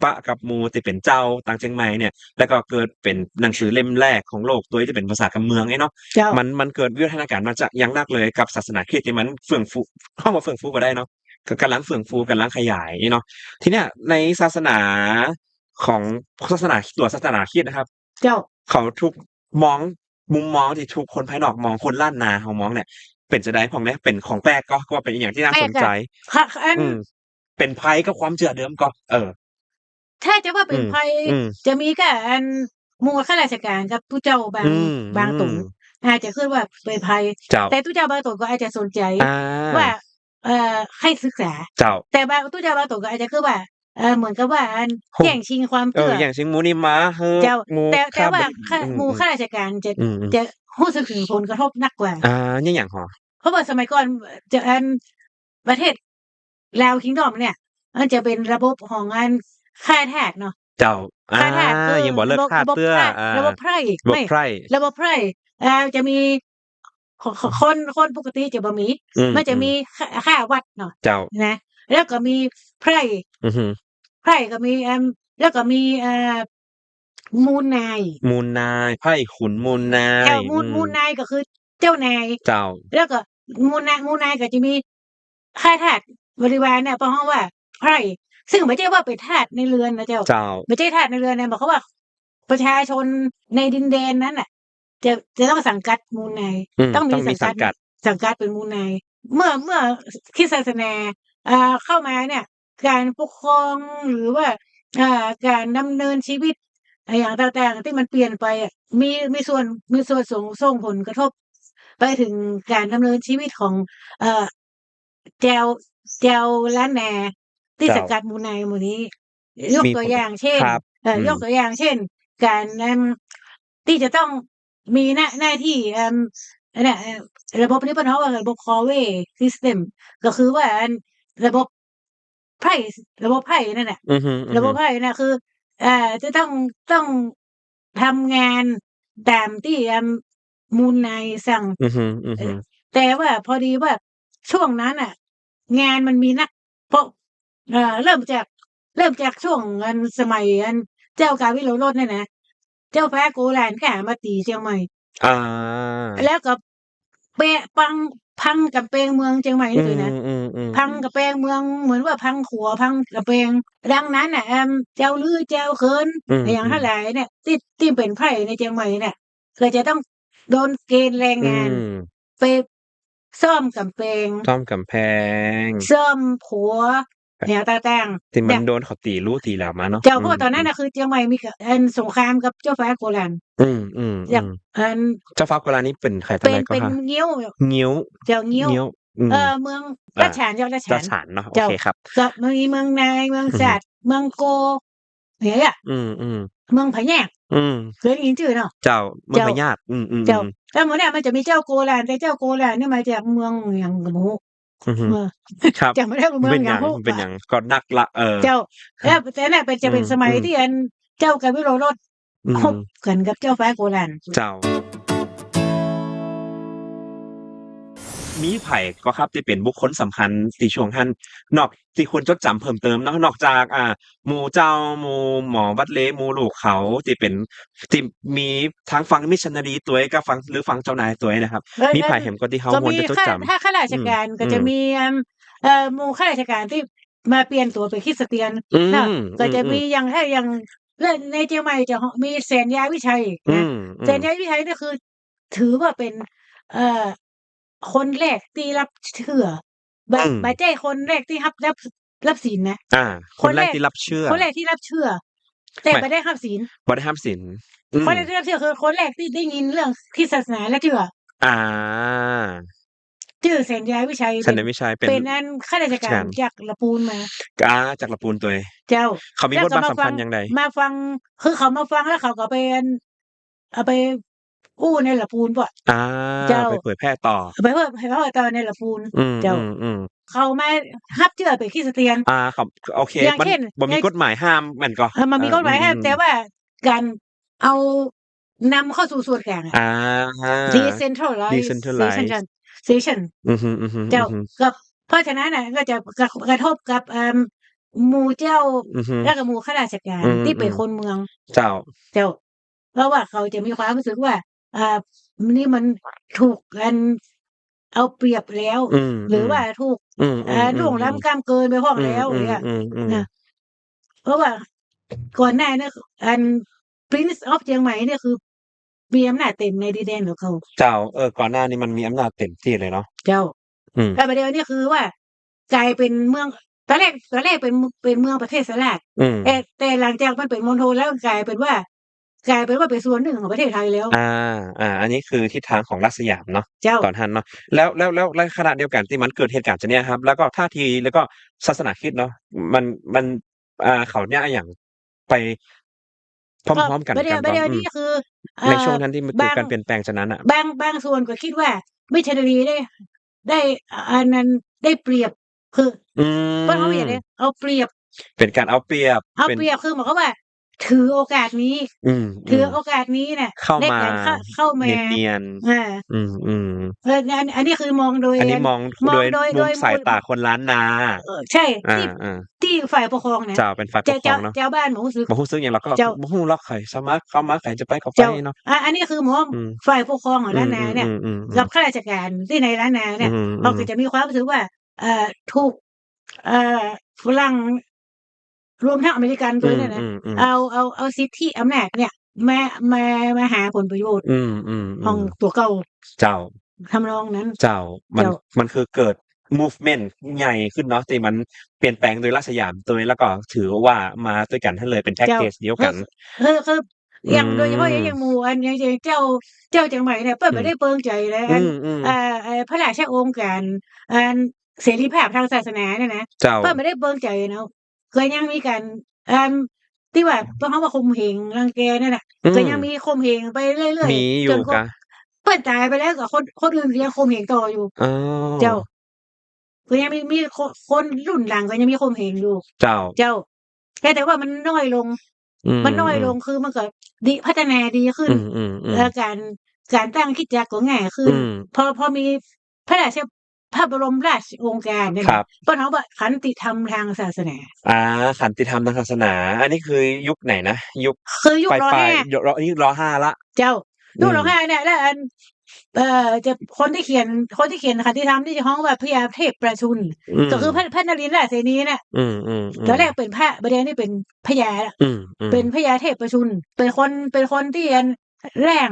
ปะกับหมู่ที่เป็นเจ้าต่างเชียงใหม่เนี่ยแล้วก็เกิดเป็นหนังสือเล่มแรกของโลกตัวที่เป็นภาษากำเมืองงี้เนาะ เจ้ามันเกิดวิวัฒนาการมาจากอย่างหนักเลยกับศาสนาคริสต์ที่มันเฟื่องฟูเข้ามาเฟื่องฟูก็ได้เนาะก็กำลังเฟื่องฟูกำลังขยายเนาะทีเนี้ยในศาสนาของตัวศาสนาคริสต์นะครับเจ้าเขาถูกมองมุมมองที่ถูกคนภายนอกมองคนล้านนาเขามองเนี่ยเป็นจั่งใดพ้องแหน่เป็นของแปลกก็ว่าเป็นอิหยังที่น่าแปลกอะสนใจค่ะอืมเป็นไผกับความเชื่อเดิมก็ถ้าจะว่าอืเป็นภัยมจะมีก็หมู่ข้าราชการกับผู้เจ้าอืบางตนมอาจจะขึ้นว่าเป็นภัยเจ้าแต่ผู้เจ้าบางตนก็อาจจะสนใจอว่าาให้ศึกษาเจ้าแต่บางผู้เจ้าบางตนก็อาจจะคือว่า เหมือนกับว่าโอ้แย่งชิงความเตื้ออย่างชิงหมูนี่ม้าเฮ้อเจ้าหมูแต่ว่าข้าบ่หมู่ข้าราชการอืมจะรู้สึกถึงผลกระทบหนักกว่า นี่หยังหอเพราะว่าสมัยก่อนจะประเทศลาวคิงดอมเนี่ยมันจะเป็นระบบของค่ายทาสเนาะเจ้าค่ายทาสคือยังบ่เลิกทาสเตื้อระบบไพร่ระบบไม่ไพร่ระบบไพร่จะมีคนปกติจะบ่มีมันจะมีค่าวัดเนาะเจ้านะแล้วก็มีไพร่อือฮึไพร่ก็มีแล้วก็มีมูลนาย มูลนายไพ่ขุนมูลนาเจ้ายมูลนายก็คือเจ้านายเจ้าแล้วก็มูลนายก็จะมีค่ายทาสบริวารเนี่ยเพราะว่าไพร่ซึ่งไม่ใช่ว่าเป็นทาสในเรือนนะเจ้าเจ้าไม่ใช่ทาสในเรือนนะหมายความว่าประชาชนในดินแดนนั้นน่ะจะต้องสังกัดมูลนายต้องมีสังกัดเป็นมูลนายเมื่อคริสต์ศาสนาเข้ามาเนี่ย การปกครองหรือว่าการดำเนินชีวิตอย่างต่างๆที่มันเปลี่ยนไปอะมีส่วนส่งผลกระทบไปถึงการดำเนินชีวิตของเอ่อแจวแจวล้านนาที่สังเจ้ากัดหมู่นายหมู่นี้ยกมีผลตัวอย่างเช่นครับยกตัวอย่างเช่น การที่จะต้องมีหน้าที่อันน่ะระบบนี้เพิ่นฮ้องว่าระบบ Corvée system ก็คือว่าระบบไพ่ระบบไพ่นั่นน่ะอือฮึระบบไพ่น่ะคือจะต้องทำงานตามที่มูลนายสั่งอือฮึเออแต่ว่าพอดีว่าช่วงนั้นน่ะงานมันมีนักเพราะเริ่มจากช่วงสมัยเจ้ากาวิโรจน์เนี่ยนะเจ้าฟ้าโกลานค่ะมาตีเชียงใหม่อาแล้วก็เปะพังกำแพงเมืองเชียงใหม่อืนี่เลยนะพังมๆๆกำแพงเมืองเหมือนว่าพังขัวพังกำแพงดังนั้นน่ะเจ้าลือเจ้าเคินอือย่างทั้งมหลายเนี่ยที่เป็นไพร่ในเชียงใหม่เนี่ยก็จะต้องโดนเกณฑ์แรงอืงานมไปซ่อมกำแพงซ่อมกำแพงซ่อมขัวแนวต่างที่ๆเนี่ย มันโดนเขาตีรู้ตีหลามาเนาะเจ้าเพราะว่าตอนนั้นน่ะคือเชียงใหม่มีสงครามกับเจ้าฟ้าโกลานอืจากมๆๆเจ้าฟ้ากุลานี่เป็นใครทางใดก็เป็นคะงิ้วงิ้วเจ้างิ้วงิ้วเมืองอาลาดฉานเจ้าลาดฉานเจ้าฉานเนาะโอเจ้าเคครับก็มีเมืองนายเมืองอือฮึสาดเมืองโกอย่างเงี้ยอืมเมืองพะแยกอืมเคยได้ยินชื่อเนาะเจ้าเมืองเจ้าพญาตอืเจ้ามๆๆแล้วหมู่เนี่ยมันจะมีเจ้าโกลานแต่เจ้าโกลานเนี่ยมาจากเมืองหยังก็บ่รู้อือฮึเออครับ จำไม่ได้ว่ามันเมืองเป็นหยังหยังฮู้มันเป็นหยังก็นักละเจ้าแล้วแต่นั่นจะเป็นสมัยอืมที่เจ้ากาวิโรรสอืคบมกันกับเจ้าฟ้าโกลาน เจ้า มีไผก็ครับที่เป็นบุคคลสำคัญที่ช่วงท่านนอกที่ควรจดจำเพิ่มเติมเนาะนอกจากหมู่เจ้าหมู่หมอบัดเลหมู่ลูกเขาที่เป็นที่มีทั้งฝั่งมิชชันนารีตัวเองกับฝั่งหรือฝั่งเจ้านายตัวเองนะครับเออมีไผเออแหมก็ที่เฮาก็มีควรจะจดจถ้าข้าราำอืมชการก็อืมจะมีหมู่ข้าราชการที่มาเปลี่ยนตัวเป็นคริสเตียนอืเนาะมก็จะอืมีอๆอย่างถ้าอย่างในเชียงใหม่จะมีแสนยาวิชัยอืนะมแสนยาวิชัยนี่คือถือว่าเป็นเอ่อคนแรกที่รับเชื่อบ่ใช่คนแรกที่รับศีลนะอาคนแรกคนแรกที่รับเชื่อคนแรกที่รับเชื่อแต่ไม่บ่ได้รับศีลบ่ได้รับศีลอืมคนแรกที่รับเชื่อคือคนแรกที่ได้ยินเรื่องคริสตศาสนาและเชื่อ อาชื่อเสนยายวิชัยสันติวิชัยเป็นข้าราชการราชการจากลปูนมาจากลปูนตัวเองเจ้าเขามีแล้วบทบาทสำก็มาฟังคัญอย่างใดมาฟังคือเขามาฟังแล้วเขาก็เอาไปอู้ในลปูนบ่อาเจ้าไปเผยแพร่ต่อเอาไปเผยต่อในลปูนอืเจ้ามๆๆ เขามารับเชื่อเป็นคริสเตียนครับโอเคมันอย่างเช่นบ่มีกฎหมายห้ามแม่นก็มันมีกฎหอืมายห้ามมๆๆแต่ว่าการเอานำเข้าสู่ส่วนกลางอะ อา decentralize decentralization อือฮึเจ้าๆๆก็เพราะฉะนั้นน่ะก็จะกระทบกับหมู่เจ้าอือฮึแล้วก็หมู่ข้าราชกาอืรที่เป็นมคนเมืองๆเจ้าเจ้าเพราะว่าเขาจะมีความรู้สึกว่าอ่านี่มันถูกกันเอาเปรียบแล้วอืหรือมว่าๆถูกอืล่วงล้ำมๆๆๆก้ำเกินไปพร้อมอืแล้วอย่างเงี้ยมนะๆๆๆเพราะว่าก่อนหน้าเนี่ยPrince of เชียงใหม่เนี่ยคือมีอำนาจเต็มในดินแดนของเขาเจ้าก่อนหน้านี้มันมีอำนาจเต็มที่เลยเนาะเจ้า อืมแต่ประเด็นเนี่ยคือว่ากลายเป็นเมืองตอนแรกเป็นเมืองประเทศสลากอืมแต่หลังจากมันเป็นมณฑลแล้วกลายเป็นว่าเป็นส่วนหนึ่งของประเทศไทยแล้วอาอันนี้คือทิศทางของรัฐสยามเนาะเจ้าตอนนั้นเนาะแล้วขณะเดียวกันที่มันเกิดเหตุการณ์จะเนี้ยครับแล้วก็ท่าทีแล้วก็ศาสนาคริสต์เนาะมัน เขาเนี่ยอะหยังไปพก็ร้อมๆกันประเดี๋ยวประเดี๋ยวนี้คือในช่วงนั้นที่มันเกิดบางการเปลี่ยนแปลงฉะนั้นน่ะบางส่วนก็คิดว่ามิชชันนารีได้อันนั้นได้เปรียบคืออืเพิ่นเขาว่ามอย่างไรเอาเปรียบเป็นการเอาเปรียบเป็นคือหมายความว่าถือโอกาสนี้อืถือมโอกาสนี้เนี่ยๆเข้ามาในการเข้าเมานียนอาๆอืมๆอันนี้คือมองโดยอันนี้มองโดยมุมสายโดยตาคนล้านนาใช่อาที่ๆที่ฝ่ายปกครองนะเจ้าเป็นฝ่ายปกครองเนาะเจ้าบ้านบ่รู้สึกบ่รู้สึกหยังหรอกก็เจ้า บ่ฮู้หรอกไผสมัครเข้ามาไผจะไปก็ไปเจ้าเนาะอันนี้คือหมออืมฝ่ายปกครองของอืล้านนาเนี่ยมๆๆๆกับข้าราชการที่ในล้านนาอืเนี่ยเขามก็จะมีความรู้สึกว่าถูกเอ่อฝรั่งรวมทั้งอเมริกันอืด้วยเนี่ยนะมๆๆเอาสิทธิอำนาจเนี่ยมามามาหาผลประโยชน์อืของมๆๆตัวเก่าเจ้า ทำนองนั้นเจ้ามันเจ้ามันคือเกิด movement ใหญ่ขึ้นเนาะที่มันเปลี่ยนแปลงโดยราษฎร์สยามตัวนี้แล้วก็ถือว่ามาด้วยกันทั้งเลยเป็นแพ็กเจ้าเกจเดียวคือกันคืออือย่างโดยเฉพาะอย่างมหมู่อันอย่างเจ้าเจียงใหม่เนี่ยเปิ้นอืมบ่ได้เปิงใจเลยอือันมพระราชโองการอันเสรีภาพทางศาสนาเนี่ยนะเจ้าเปิ้นบ่ได้เปิงใจเนาะก็ยังมีการอันที่ว่าเพราะเขาว่าข่มเหงรังแกนั่นน่ะอืมก็ยังมีข่มเหงไปเรื่อยมีอๆจนก็ยู่กะเปิ้นตายไปแล้วก็คนอื่นก็ยังข่มเหงต่ออยู่อ๋อเจ้าก็ยังมีคนรุ่นหลังก็ยังมีข่มเหงอยู่ เจ้าเจ้าแต่ว่ามันน้อยลงอืมันน้อยลงมคือมันก็พัฒนาดีขึ้อืนมๆๆการตั้งคริสตจักรก็ง่ายขึ้นอืมพอมีพระราชพระบรมราชโองการเนี่ยน่ะครับเพิ่นเฮาว่าขันติธรรมทางศาสนาอาขันติธรรมทางศาสนาอันนี้คือยุคไหนนะยุคคือยุปครลาย5ๆยอันนี้ร5แล้วเจ้ายุครอืม5เนี่ยแล้วจะคนที่เขียนขันติธรรมนี่จะฮ้องว่าพญาเทพประชุนอืมก็คือพระนรินทร์ราชเสนีน่ะอืตอนแรกมๆๆเป็นพระบัดเดี๋ยวนี้เป็นพญาแล้ว อืมเป็นพญาเทพประชุนเป็นคนที่แร่ง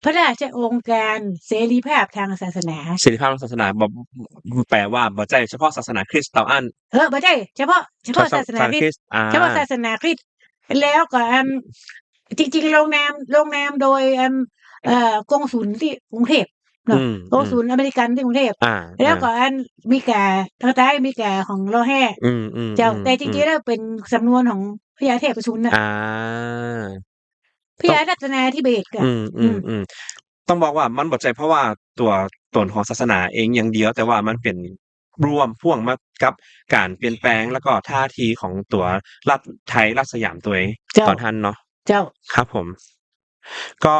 พระราชโองการเสรีภาพทางศาสนาเสรีภาพทางศาสนาบ่แปลว่าบ่ใช่เฉพาะศาสนาคริสต์เท่าอั้น บ่ใช่เฉพาะศาสนาคริสต์คริสต์เฉพาะศาสนาคริสต์แล้วก็จริงๆลงนามโดยกงสุลที่กรุงเทพอืเนาะมกงสุลอเมริกันที่กรุงเทพอาแล้วก็มีกาทางใต้มีกาของรแห้อืเจ้าแต่จมๆๆๆริงๆแล้วเป็นสำนวนของพญาเทพประชุนน่ะอาต้องพญารัตนาธิเบศร์อืกะอืมมๆๆต้องบอกว่ามันบ่ใช่เพราะว่าตัวตนของศาสนาเองอย่างเดียวแต่ว่ามันเป็นร่วมพ่วงมากับการเปลี่ยนแปลงแล้วก็ท่าทีของตัวรัฐไทยรัฐสยามตัวเองเจ้าตอนนั้นเนาะเจ้าครับผมก็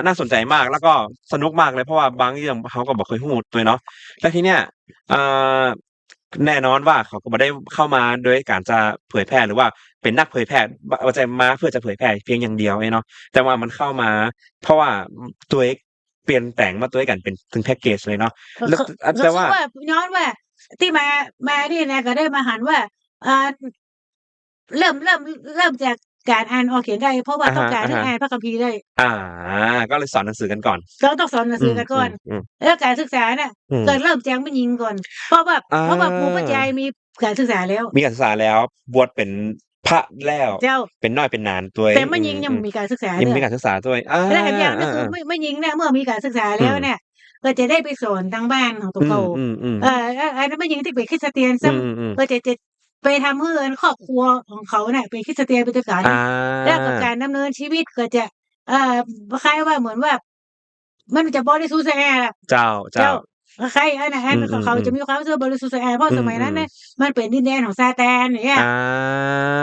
น่าสนใจมากแล้วก็สนุกมากเลยเพราะว่าบางเรื่องเขาก็บ่เคยฮู้ด้วยเนาะแล้วทีเนี้ยอ่าแน่นอนว่าเขาก็บ่ได้เข้ามาโดยการจะเผยแพร่หรือว่าเป็นนักเผยแพร่บ่ใช่มาเพื่อจะเผยแพร่เพียงอย่างเดียวเนาะแต่ว่ามันเข้ามาเพราะว่าตัวเองเปลี่ยนแปลงมาตัวเองกันเป็นถึงแพ็กเกจเลยเนาะแล้วก็แต่ว่าคือว่าย้อนว่าที่มานี่นะก็ได้มาหันว่าอ่าเริ่มจากการอ่านออกเขียนได้เพราะว่าอะต้องการให้ฮะอ่านพระคัมภีร์ได้ๆอาก็เลยสอนหนังสือกันก่อนต้องสอนหนังอืสือกันก่อนมๆๆแล้วการศึกษาเนี่ยอืมก็เริ่มจากแม่หญิงก่อนเพราะว่าอา หมู่ปัจจัยมีการศึกษาแล้วมีการศึกษาแล้วบวชเป็นพระแล้วเจ้าเป็นน้อยเป็นนานตัวเอแต่งแม่หญิงยังบ่มีการศึกษายังเด้อมีการศึกษาด้วยแล้วอีกอย่างหนึ่งคืออาๆแม่หญิงเนี่ยเมื่อมีการศึกษาอืมแล้วเนี่ยก็จะได้ไปสอนทางบ้านของตัอืวเก่ามๆๆอันนั้นแม่หญิงที่เป็นคริสเตียนอืซ้มำก็ๆๆจะไปทำให้ครอบครัวของเขาเนี่ยเป็นคริสเตียนไปด้วยกัน อาแล้วก็การดำเนินชีวิตก็จะเอ่อคล้ายว่าเหมือนว่ามันจะบริสุทธิ์สะอาดอะเจ้าเจ้าๆคล้ายอันนั้นอืเขามๆๆจะมีความรู้สึกบริสุทธิ์สะอาดเพราะอืสมัยนั้นมเนี่ยๆมันเป็นดินแดนของซาตานอย่างเงี้ยอ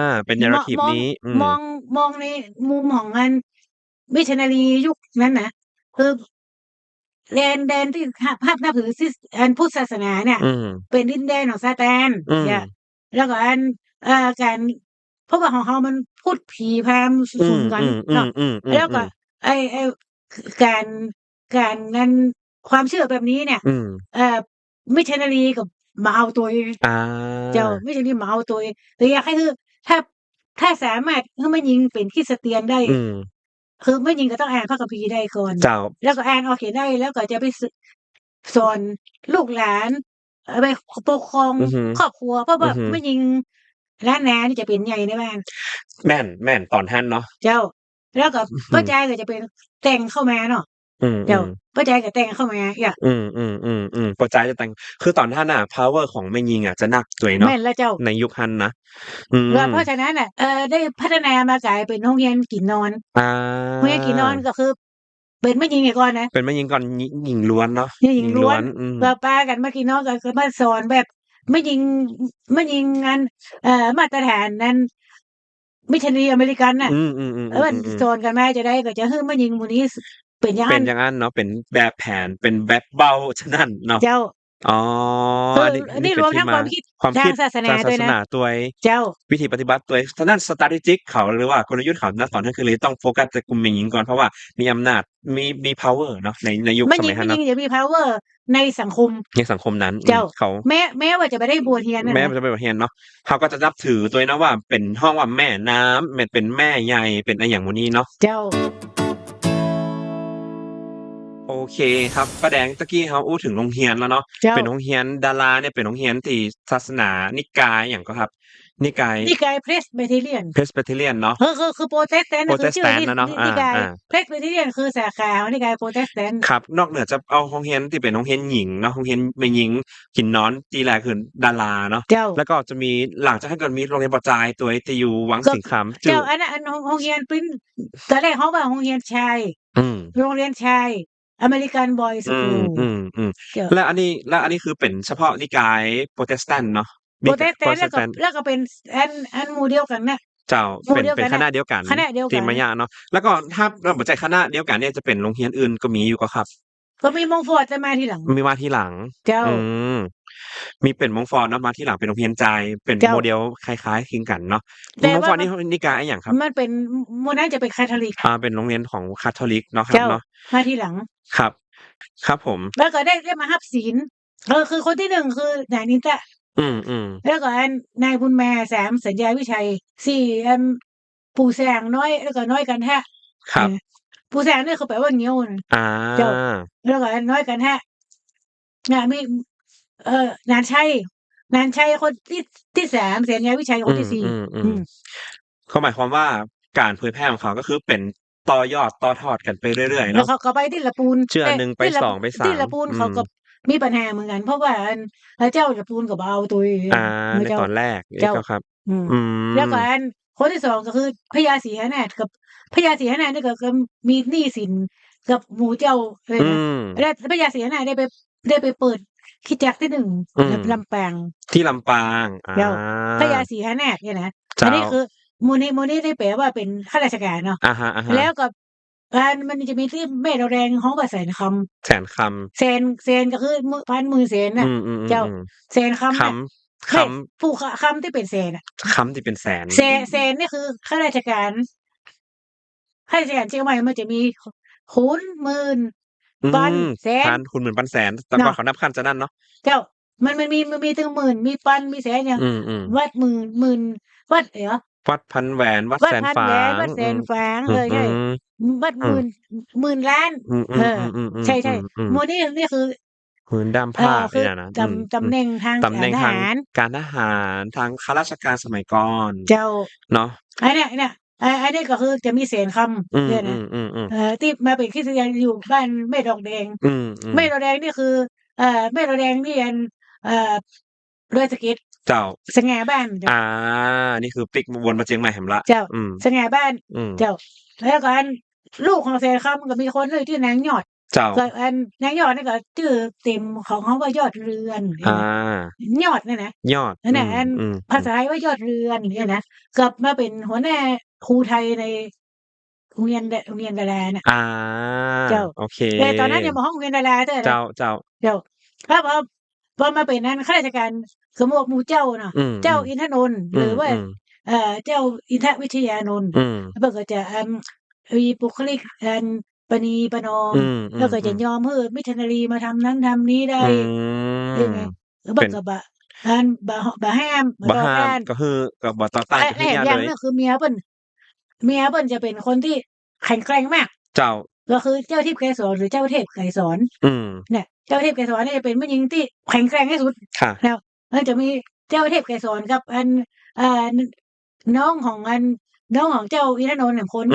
าเป็น มอ narrative มองนี้มองมองในมุมของมิชชันนารียุคนั้นน่ะคือแดนที่นับถือพุทธศาสนาเนี่ยอืมเป็นดินแดนของซาตานอืมเนี่ยแล้วก็การเพราะว่าของเรามันพูดผีพราหมณ์อืสุมกันเนาะแล้วก็มๆๆๆๆไอ้การนั้นความเชื่อแบบนี้เนี่ยอืมเอ่อมิชชันนารีก็มาเอาตัวเองอาเจ้ามิชชันนารีมาเอาตัวเองแต่อยากให้คือถ้าสามารถให้แม่หญิงเป็นคริสเตียนได้อืมคือแม่หญิงก็ต้องอ่านพระคัมภีร์ได้ก่อนเจ้าแล้วก็อ่านออกเขียนได้แล้วก็จะไปสอนลูกหลานไปปกครองอือฮึครอบครัวเพราะว่าอือฮึแม่หญิงล้านนานี่จะเป็นใหญ่ในบ้าน แม่นตอนนั้นเนาะเจ้าแล้วก็อือฮึพ่อจายก็จะเป็นแต่งเข้ามาเนาะ อืม เจ้าป้าใจก็แต่งเข้ามาอย่า ปัจจัยจะแต่งคือตอนท่านน่ะ power ของแม่หญิงอะจะหนักตัวเนาะ แม่นแล้วเจ้า ในยุคนั้นนะ อื แล้ว ม เพราะฉะนั้นน่ะ ได้พัฒนามากลายเป็นโรงเรียนกินนอน อา โรงเรียนกินนอนก็คือเป็นแม่หญิงก่อนนะ เป็นแม่หญิงก่อน หญิงล้วนเนาะ หญิงล้วน อืม ก็ป้ากันมากินนอนก็มาสอนแบบแม่หญิงอันมาตรฐานนั้นมิชชันนารีอเมริกันน่ะ อืม มันสอนกันมาจะได้ก็จะให้แม่หญิงหมู่นี้เป็นอย่าง เป็ นั้น น อย่างงั้นเนาะ เป็นแบบแผน เป็นแบบเบ้า ฉะนั้นเนาะ เจ้า อ๋อ คือ อันนี้ อันนี้ เป็ ร น วม ที่ ทั้ง ม ความคิด ความ ทา คิ ง ด ศาสนา ทางศา ด้วย ส นะ นาด้วย เจ้า วิธีปฏิบัติด้วย ทางด้าน strategic เขา หรือว่ากลยุทธ์เขา ณ ตอนนั้นคือเลยต้องโฟกัสแต่กลุ่มแม่หญิงก่อน เพราะว่ามีอำนาจ มี power เนาะ ในยุค แม่ ส หญิ มั ง ย แม่ นั้น ห เน ญิ าะ งจะมี power ในสังคม ในสังคมนั้น เจ้า เขา แม้ว่าจะไม่ได้บวชเรียนน่ะ แม้ นะ มันจะเป็นบทเรียนเนาะ เขาก็จะนับถือตัวเองนะว่า เป็นฮ้องว่าแม่น้ำ แม่นเป็นแม่ใหญ่ เป็นอะหยังหมู่นี้เนาะ เจ้า โอเคครับ ป้าแดง ตะกี้เราอู้ถึงโรงเรียนแล้วเนาะ เจ้า เป็นโรงเรียนดาราเนี่ย เป็นโรงเรียนที่ศาสนานิกายหยังก็ครับ นิกาย นิกาย Presbyterian Presbyterian เนาะ คือโปรเตสแตนต์ คือชื่อ Protestant นะเนาะ นิกาย อา Presbyterian คือสาขาของนิกายโปรเตสแตนต์ ครับ นอกเหนือจากเอาโรงเรียนที่เป็นโรงเรียนหญิงเนาะ โรงเรียนแม่หญิงกินนอนที่แรกคือดาราเนาะ เจ้า แล้วก็จะมีหลังจากนั้นก็มีโรงเรียนปจายตัวที่อยู่วัง ก็ สิงคำ เจ้า อันนั้นโรงเรียน ตอนแรกเขาว่าโรงเรียนชาย อืม โรงเรียนชาย American Boys อื School ม เจ้า แล้วอันนี้คือเป็นเฉพาะนิกายโปรเตสแตนต์เนาะ โปรเตสแตนต์ Protestant แล้วก็เป็นอันหมู่เดียวกันน่ะ เจ้า หมู่ เป็น เดียว เป็ กัน น ค น่ะ ณะเดียวกัน คณะเดียว ที่ กัน มายาเนาะ แล้วก็ถ้าเราบ่ใช่คณะเดียวกันเนี่ย จะเป็นโรงเรียนอื่นก็มีอยู่ก็ครับ ก็มีมงฟอร์ดจะมาทีหลัง มีมาทีหลัง เจ้า อืม มีเป็นมงฟอร์ดเนาะ มาทีหลังเป็นโรงเรียนชาย เป็น เจ้า โมเดลคล้าย ๆ คลึงกันเนาะ แต่ มง ว่า ฟอร์ด มั นี่ น นิกายอะหยังครับ? มันเป็นหมู่นั้นจะเป็นคาทอลิก เป็นโรงเรียนของคาทอลิกเนาะครั เจ้า บเนาะ มาทีหลัง ครับ ครับผม แล้วก็ได้มารับศีล คือคนที่ 1 คือนายนินตะ อืม แล้วก็นายบุญมา 3 สัญญาวิชัย 4 ปู่แสงน้อย แล้วก็น้อยกันทะ ครับ ปู่แสงนี่คือแปลว่าเงี้ยวน่ะ อา เจ้า แล้วก็น้อยกันทะ มี นานชัยคนที่ 3 สัญญาวิชัยคนที่ 4 อืม ก็หมายความว่าการเผยแพร่ของเขา ก็คือเป็นต่อยอดต่อทอดกันไปเรื่อย ๆ แล้ เนาว ะ เขาก็ไปที่ลำพูน เชื่อ แต่ 1 ไป ที่ล 2 ไป ที่ 3 ลำพูนเขาก็มีปัญหาเหมือนกัน เพราะว่าเจ้าลำพูนก็บ่เอาตุย ใน เจ้า ตอนแรก เจ้า ก็ครับ อืม อื แล้วก็ ม คนที่ 2 ก็คือพญาศรีหนาถกับพญาศรีหนาถนี่ก็มีหนี้สินกับหมู่เจ้าเลย อื นะ ม แล้วพญาศรีหนาถได้ไปเปิดคริสตจักรที่ อืม 1 ลำปาง ที่ลำปาง เจ้า พญาศรีหนาถเนี่ยนะ เจ้า อันนี้คือหมู่นี้ได้แปลว่าเป็นข้าราชการเนาะ อะฮะ แล้ ๆ วก็มันจะมีที่แม่ดอกแดงฮ้องว่าแสนคำ แสนคำ แสนก็คือพันหมื่นแสน อื น่ะ เจ้า ม แสนคำ ค น่ะ ำ ไม่ผู้คำที่เป็นแสนน่ะ คำที่เป็นแสน แสนนี่คือข้าราชการ ข้าราชการเชียงใหม่มันจะมีขุน หมื่น พัน แส พั น น คูณ หมื่น พัน แสน แต่ก่อนเขานับขั้นจะนั่นเนาะ เจ้า มันมีถึงหมื่น มีพัน มีแสนอย่าง อืม วัดหมื่น วัดเหรอ วัดพันแหวน วัด วัด แสน พัน ฝา แหวน ง วัดแสนฝาง อืม ใช่ วัด อืม หมื่นล้าน อืม ใช่ ๆ หมู่นี่คือ หืนด้ามพา คือ เนี่ยนะ ตำแหน่งทาง ตำแหน่ง ท ทาง หาร การทหาร ทางข้าราชการสมัยก่อน เจ้า เนาะ อันเนี้ย อันนี้ก็คือจะมีแสนคำเนี่ยนะ ที่มาเป็นคริสเตียนอยู่บ้านแม่ดอกแดง อืม แม่ดอกแดงนี่คือแม่ดอกแดงนี่ดอยสะเก็ด เจ้า สง่าบ้านเจ้า นี่คือปิกวนมาเจียงใหม่แหมละ เจ้า อืม สง่าบ้าน เจ้า แล้วก็ลูกของแสนคำก็มีคนเลยชื่อนางยอด เจ้า ก็นางยอดนี่ก็ชื่อเต็มของเขาว่ายอดเรือน ยอดเนี่ยนะ ยอด นั่นน่ะภาษาไทยว่ายอดเรือนเนี่ยนะกลับมาเป็นหัวหน้าครูไทยในโรงเรียนดาราน่ะ เจ้า โอเค แต่ตอนนั้นยังบ่ฮ้องโรงเรียนดาราเด้อ เจ้า แล้วพอมาเป็นนั้นข้าราชการสมมุติหมู่เจ้าเนาะ เจ้าอินทนนท์หรือว่าเจ้าอินทวิทยานนท์ เพิ่นก็จะมีบุคลิกประนีประนอม แล้วก็จะยอมให้มิชชันนารีมาทำนั้นทำนี้ได้ ใช่ไหม เพิ่นก็บ่ห้าม บ่ ต่อ ห้า ต้าม น ก็คือก็บ่ต่อต้าน และอีกอย่างหนึ่งคือเมียเพิ่นจะเป็นคนที่แข็งแกร่งมาก เจ้า ก็คือเจ้าทิพย์ไกรสอนหรือเจ้าเทพไกรสอน เนี่ย เจ้าเทพไกรสอนนี่จะเป็นผู้หญิงที่แข็งแกร่งที่สุด ค่ะ แล้วมันจะมีเจ้าเทพไกรสอนกับน้องของเจ้าอินทนนท์1 คน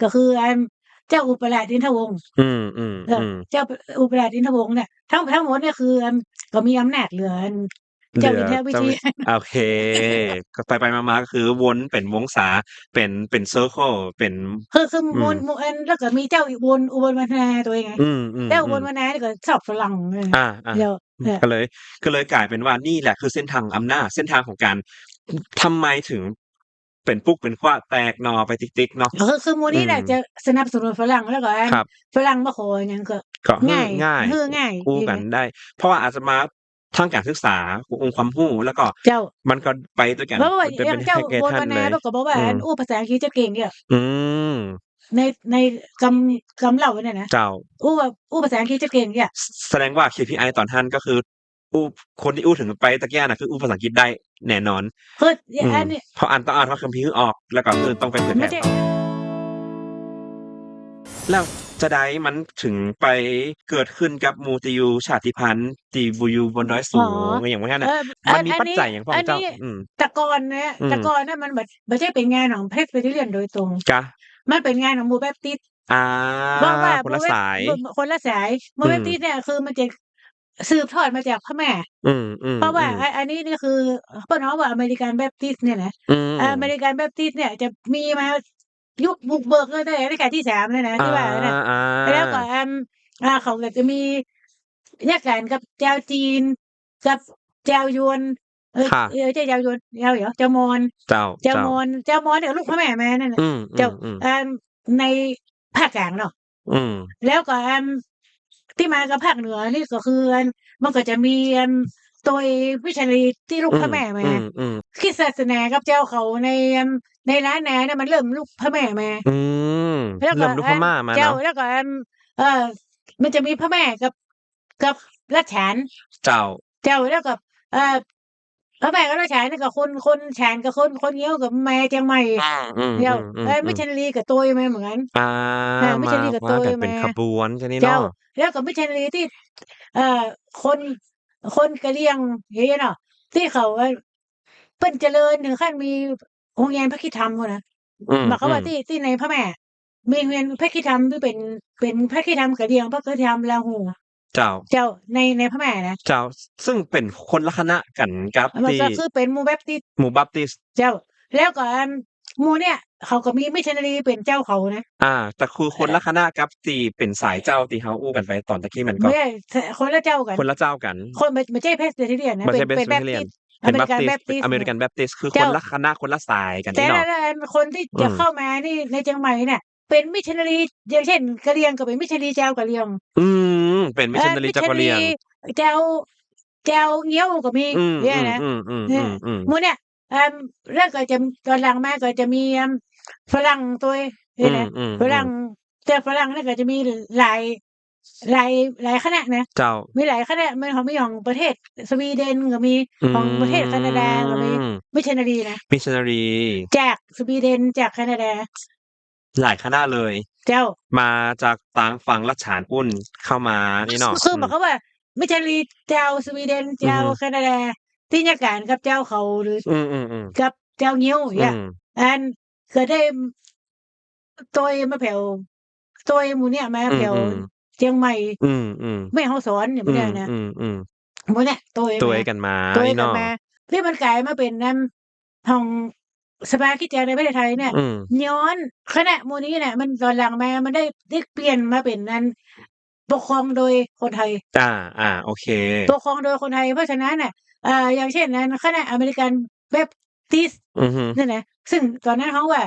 ก็คือ เจ้าอุปราชอินทวงศ์อืมอืมอืม เจ้าอุปราชอินทวงศ์เนี่ยทั้งหมดเนี่ยคือก็มีอำนาจเหลือเหลือเจ้าอินทวิ เจ้า ธี โอเคก็ไปมาๆก็คือวนเป็นวงศาเป็นเซอร์เคิลเป็นคืออืมมูลแล้วก็มีเจ้าอุบลวรรณาตัวเองไงอืมอืมเจ้าอุอืมบลวรรณานี่ก็ชอบฝรั่งอ่าเดี๋ยวก็เลยกลายเป็นว่านี่แหละคือเส้นทางอำนาจเส้นทางของการทำไมถึงเป็นปุ๊กเป็นขว้าแตกหนอไปติ๊กๆเนาะคือมูลอืนี้มน่ะจะสนับสนุนฝรั่งแล้วก็ครับ ฝรั่งมาขออย่างก็ก็ฮื้อง่ายง่ายง่ายคู่กันได้ เพราะว่าอาจจะมาทางการศึกษาองค์ความรู้แล้วก็เจ้ามันก็ไปด้วยกันเพราะว่าจะเป็นอย่างเจ้าแพ็กเกจอุบลวรรณาทันเลยก็บอกว่าอืมภาษาอังกฤษจะเก่งเนี่ยอืมในกำเหล่าเนี่ยนะเจ้าภาษาอังกฤษจะเก่งเนี่ย แสดงว่า KPI ตอนนั้นก็คืออู้คนที่อู้ถึงไปตะกี้น่ะคืออู้ภาษาอังกฤษได้แน่นอนคืออืมอันนี้เพราะต้องอ่านพระคัมภีร์ออกแล้วก็คือต้องไปเผยแพร่ไม่ใช่ต่อแล้วจะใดมันถึงไปเกิดขึ้นกับหมู่ที่อยู่ชาติพันธุ์ที่อยู่บนดอยอ๋อสูงอหยังว่างั้นเออน่ะมันมีปัจอันนี้จัยหยังพ้องเจ้าแต่ก่อนเนี่ยอืมแต่ก่อนเนี่ยมันไม่ใช่เป็นงานของPresbyterianโดยตรงจ๊ะมันเป็นงานของมูแบปติสต์อาเพราะว่าคนละสายคนละสายมูอืมแบปติสต์เนี่ยคือมันจะสืบทอดมาจากพระแม่อืเพราะว่ามๆๆอันนี้นี่คือเปิ้นฮ้องว่าอเมริกันแบปติสต์เนี่ยนะอืมอเมริกันแบปติสต์เนี่ยจะมีมายุคบุกเบิกเลยตั้งแต่รัชกาลที่3เลยนะอาที่ว่าน่ะแล้วก็เขาก็จะมีแยกกันกับชาวจีนกับชาวยวนค่ะไม่ใช่ชาวยวนชาวเหรอชาวมอญเจ้าชาวมอญชาวมอญเนี่ยลูกพระแม่มานั่นอืน่ะเจ้ามๆๆในภาคกลางเนาะอืมแล้วก็ที่มากับภาคเหนือนี่ก็คือมันก็จะมีตัวมิชชันนารีที่ลูกอืมพระแม่มา อืมๆคริสต์ศาสนากับเจ้าเขาในล้านนาเนี่ยมันเริ่มลูกพระแม่มาอืมแล้วก็เริ่มดูพม่ามาเจ้าเนาะแล้วก็เอ่อมันจะมีพระแม่กับรัชฉานเจ้าเจ้าแล้วก็เอ่อพระแม่กับรัชฉานนี่ก็คนฉานกับคนเงี้ยวกับแม่เชียงใหม่อืเจ้ามิชมๆๆๆชันนารีก็โตยมาเหมือนกันอามิชมาชันนารีก็โตมายมากันเป็นขบวนจังนี้เจ้าเนาะแล้วก็มิชชันนารีที่เอ่อคนคนกะเหรี่ยงอย่างงี้เนาะที่เขาเพิ่นเจริญถึงขั้นมีโรงเรียนพระคริสตธรรมพู้นนะอืหมายความว่ามที่ในพระแม่มีโรงเรียนพระคริสตธรรมที่เป็นพระคริสตธรรมกะเหรี่ยงพระคริสตธรรมลาหูเจ้าเจ้าในพระแม่นะเจ้าซึ่งเป็นคนละคณะกันกับมันที่ก็คือเป็นหมู่แบปติสต์หมู่บัพติสต์ เจ้าแล้วก็หมู่เนี่ยเขาก็มีมิชชันนารีเป็นเจ้าเขานะแต่คือคนละคณะกับที่เป็นสายเจ้าที่เฮาอู้กันไปตอนตะกี้มันก็ไม่ใช่คนละเจ้ากันคนละเจ้ากันคนไม่ใช่ Presbyterian นะบ่ใช่ เป็นแบปติส Presbyterian ต์อเป็น เมริกันแบ Baptist ปติสต์ American Baptist คือคเจ้า นละคณะคนละสายกันแต่นี่เนาะคนที่อืมจะเข้ามานี่ในเชียงใหม่เนี่ยเป็นมิชชันนารีอย่างเช่นกะเหรี่ยงก็เป็นมิชชันนารีชาวกะเหรี่ยงอืเป็นมิชชันนารีมิชชันนารีจักรียงชาวเงี้ยวก็มีอืเนี่ยนะเนี่ยมๆๆๆๆหมู่เนี่ยแล้วก็จะตอนหลังมาก็จะมีฝรั่งตัวอืเนี่ยนะฝรั่งมๆๆแต่ฝรั่งเนี่ยก็จะมีหลายหลายหลายคณะนะเจ้ามีหลายคณะมันของประเทศสวีเดนก็มีอืของประเทศแคนาดาก็มีมมิชชันนารีนะ มิชชันนารีจากสวีเดนจากแคนาดาหลายคณะเลย เจ้ามาจากต่างฝั่งรัชฉานปุ้นเข้ามานี่เนาะคือหมายความว่าไม่ใช่ลีเจ้าสวีเดนเจ้าอือฮึแคนาดาที่ญาการกับเจ้าเขาหรืออืมๆๆกับเจ้างิ้วอย่างอืเงี้ยมอันก็ได้ตัวมาแผ่วตัวหมู่เนี่ยมาอืแผ่วมๆเชียงใหม่อืมๆแม่ฮ่องสอนอย่างอืเงี้ยนะมๆๆหมู่เนี่ยตัวตัมาวกันมาตัวนี่เนาะกันมาที่มันกลายมาเป็นของสภาคริสเตียนในประเทศไทยเนี่ยอืมย้อนคณะหมู่นี้เนี่ยมันตอนหลังมามันได้เปลี่ยนมาเป็นปกครองโดยคนไทย โอเคปกครองโดยคนไทยเพราะฉะนั้นน่ะอย่างเช่นคณะอเมริกันแบปทิสต์อือฮึนั่นนะซึ่งตอนนั้นเขาว่า